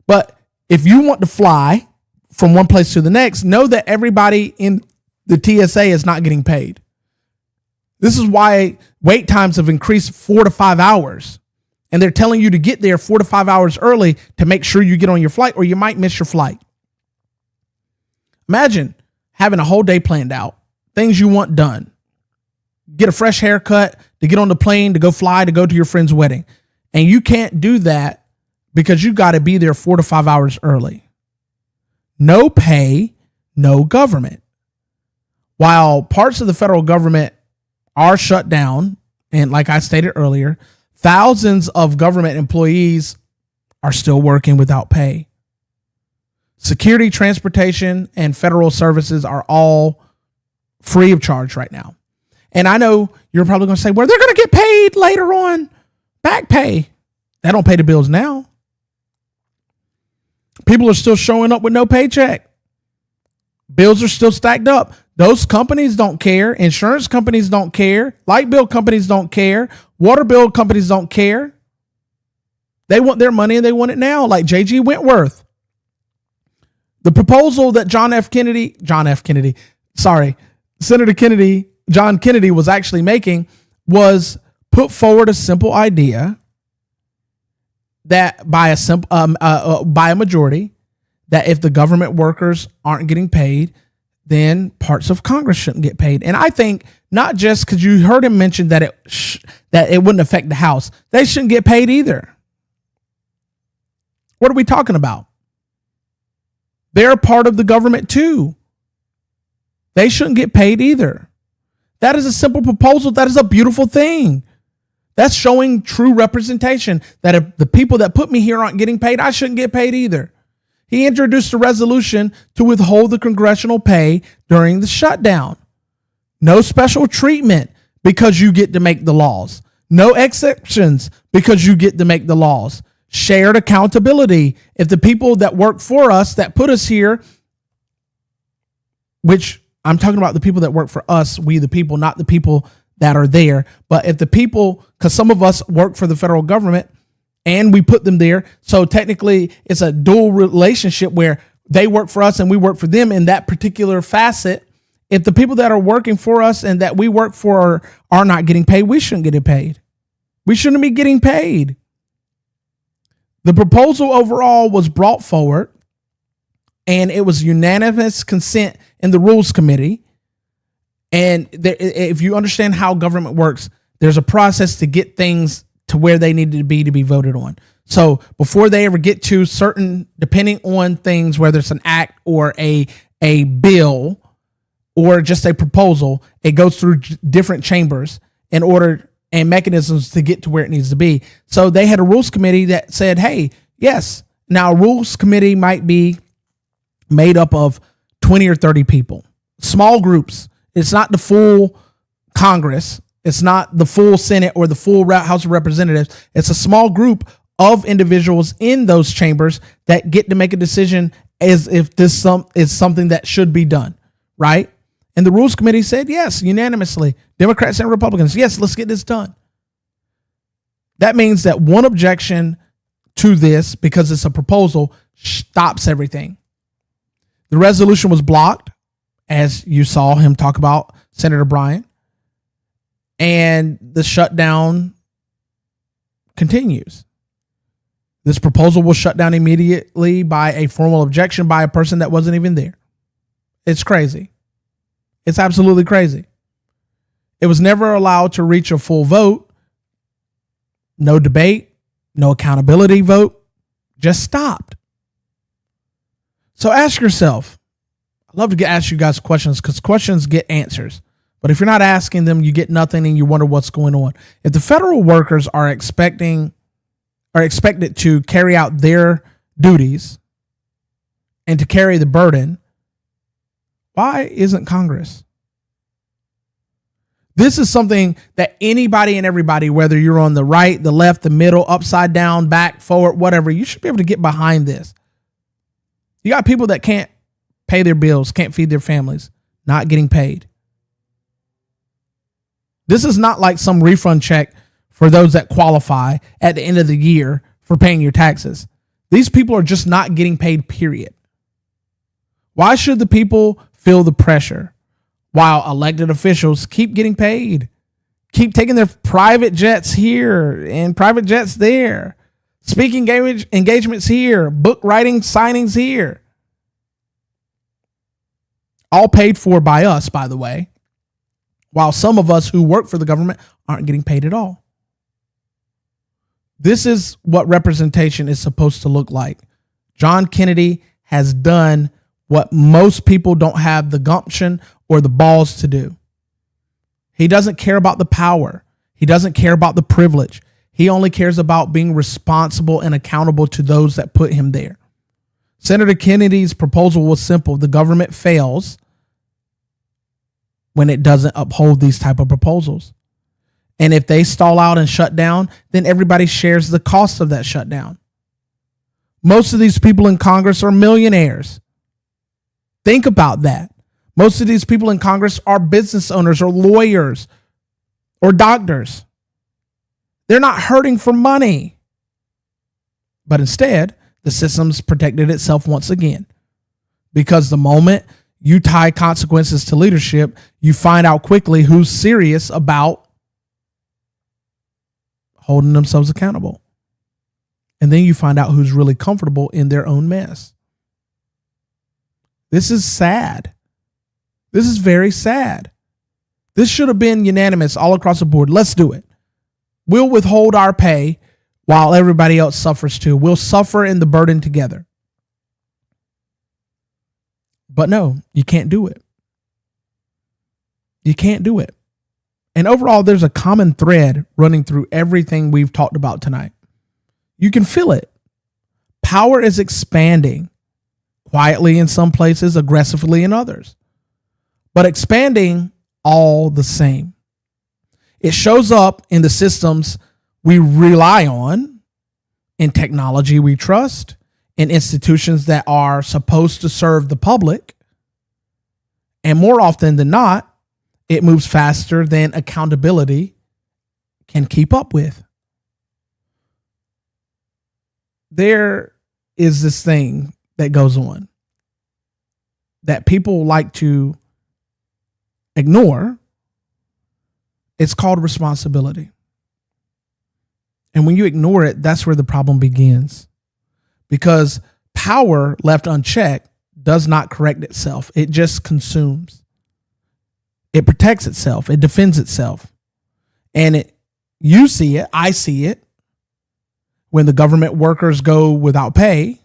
But if you want to fly from one place to the next, know that everybody in the TSA is not getting paid. This is why wait times have increased 4 to 5 hours. And they're telling you to get there 4 to 5 hours early to make sure you get on your flight, or you might miss your flight. Imagine having a whole day planned out, things you want done. Get a fresh haircut, to get on the plane, to go fly, to go to your friend's wedding. And you can't do that because you got to be there 4 to 5 hours early. No pay, no government. While parts of the federal government are shut down. And like I stated earlier, thousands of government employees are still working without pay. Security, transportation, and federal services are all free of charge right now. And I know you're probably going to say, well, they're going to get paid later on. Back pay. They don't pay the bills now. People are still showing up with no paycheck. Bills are still stacked up. Those companies don't care. Insurance companies don't care. Light bill companies don't care. Water bill companies don't care. They want their money and they want it now, like J.G. Wentworth. The proposal that Senator John Kennedy was actually making was put forward a simple idea that by a majority, that if the government workers aren't getting paid, then parts of Congress shouldn't get paid. And I think not just because you heard him mention that it wouldn't affect the House, they shouldn't get paid either. What are we talking about? They're part of the government too. They shouldn't get paid either. That is a simple proposal. That is a beautiful thing. That's showing true representation, that if the people that put me here aren't getting paid, I shouldn't get paid either. He introduced a resolution to withhold the congressional pay during the shutdown. No special treatment because you get to make the laws. No exceptions because you get to make the laws. Shared accountability. If the people that work for us, that put us here, which I'm talking about the people that work for us, we the people, not the people that are there. But if the people, because some of us work for the federal government and we put them there, so technically it's a dual relationship where they work for us and we work for them in that particular facet. If the people that are working for us and that we work for are not getting paid, we shouldn't get paid. We shouldn't be getting paid. The proposal overall was brought forward and it was unanimous consent in the Rules Committee. And if you understand how government works, there's a process to get things to where they need to be voted on. So before they ever get to certain, depending on things, whether it's an act or a bill or just a proposal, it goes through different chambers in order and mechanisms to get to where it needs to be. So they had a Rules Committee that said, hey, yes. Now, a Rules Committee might be made up of 20 or 30 people, small groups. It's not the full Congress. It's not the full Senate or the full House of Representatives. It's a small group of individuals in those chambers that get to make a decision as if this is something that should be done, right? And the Rules Committee said yes, unanimously. Democrats and Republicans, yes, let's get this done. That means that one objection to this, because it's a proposal, stops everything. The resolution was blocked, as you saw him talk about, Senator Bryan, and the shutdown continues. This proposal was shut down immediately by a formal objection by a person that wasn't even there. It's crazy. It's absolutely crazy. It was never allowed to reach a full vote. No debate, no accountability vote, just stopped. So ask yourself, I love to ask you guys questions because questions get answers. But if you're not asking them, you get nothing and you wonder what's going on. If the federal workers are expected to carry out their duties and to carry the burden, why isn't Congress? This is something that anybody and everybody, whether you're on the right, the left, the middle, upside down, back, forward, whatever, you should be able to get behind this. You got people that can't pay their bills, can't feed their families, not getting paid. This is not like some refund check for those that qualify at the end of the year for paying your taxes. These people are just not getting paid, period. Why should the people feel the pressure while elected officials keep getting paid, keep taking their private jets here and private jets there, speaking engagements here, book writing signings here, all paid for by us, by the way, while some of us who work for the government aren't getting paid at all. This is what representation is supposed to look like. John Kennedy has done what most people don't have the gumption or the balls to do. He doesn't care about the power. He doesn't care about the privilege. He only cares about being responsible and accountable to those that put him there. Senator Kennedy's proposal was simple. The government fails when it doesn't uphold these type of proposals. And if they stall out and shut down, then everybody shares the cost of that shutdown. Most of these people in Congress are millionaires. Think about that. Most of these people in Congress are business owners or lawyers or doctors. They're not hurting for money. But instead, the system's protected itself once again. Because the moment you tie consequences to leadership, you find out quickly who's serious about holding themselves accountable. And then you find out who's really comfortable in their own mess. This is sad. This is very sad. This should have been unanimous all across the board. Let's do it. We'll withhold our pay while everybody else suffers too. We'll suffer in the burden together. But no, you can't do it. You can't do it. And overall, there's a common thread running through everything we've talked about tonight. You can feel it. Power is expanding, quietly in some places, aggressively in others, but expanding all the same. It shows up in the systems we rely on, in technology we trust, in institutions that are supposed to serve the public. And more often than not, it moves faster than accountability can keep up with. There is this thing that goes on that people like to ignore. It's called responsibility. And when you ignore it, that's where the problem begins. Because power left unchecked does not correct itself. It just consumes. It protects itself. It defends itself. And you see it. I see it. When the government workers go without pay,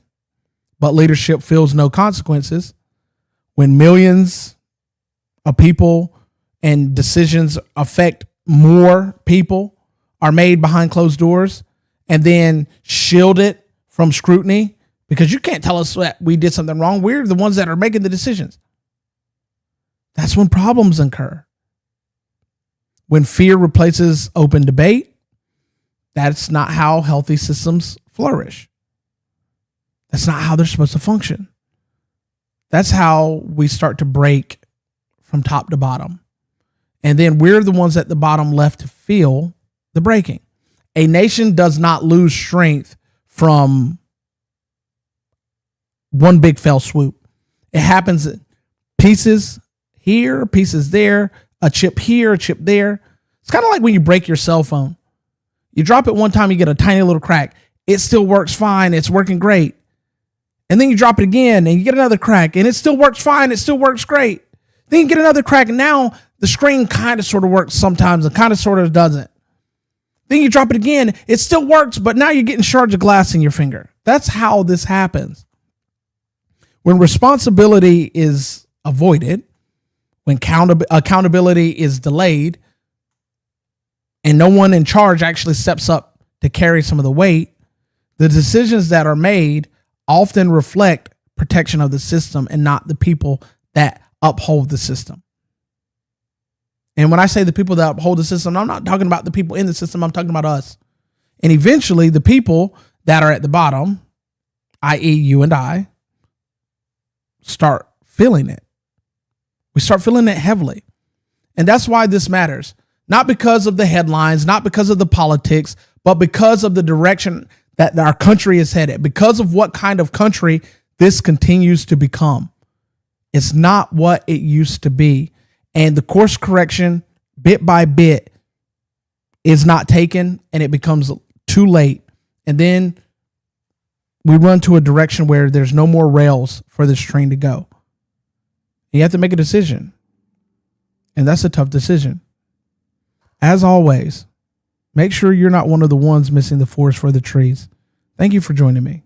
but leadership feels no consequences. When millions of people and decisions affect more people are made behind closed doors and then shielded from scrutiny, because you can't tell us that we did something wrong. We're the ones that are making the decisions. That's when problems occur. When fear replaces open debate, that's not how healthy systems flourish. That's not how they're supposed to function. That's how we start to break from top to bottom. And then we're the ones at the bottom left to feel the breaking. A nation does not lose strength from one big fell swoop. It happens in pieces here, pieces there, a chip here, a chip there. It's kind of like when you break your cell phone. You drop it one time, you get a tiny little crack. It still works fine. It's working great. And then you drop it again and you get another crack and it still works fine. It still works great. Then you get another crack and now the screen kind of sort of works sometimes and kind of sort of doesn't. Then you drop it again. It still works, but now you're getting shards of glass in your finger. That's how this happens. When responsibility is avoided, when accountability is delayed, and no one in charge actually steps up to carry some of the weight, the decisions that are made often reflect protection of the system and not the people that uphold the system. And when I say the people that uphold the system, I'm not talking about the people in the system. I'm talking about us. And eventually the people that are at the bottom, i.e. you and I, start feeling it. We start feeling it heavily. And that's why this matters. Not because of the headlines, not because of the politics, but because of the direction that our country is headed, because of what kind of country this continues to become. It's not what it used to be. And the course correction, bit by bit, is not taken, and it becomes too late. And then we run to a direction where there's no more rails for this train to go. You have to make a decision. And that's a tough decision. As always, make sure you're not one of the ones missing the forest for the trees. Thank you for joining me.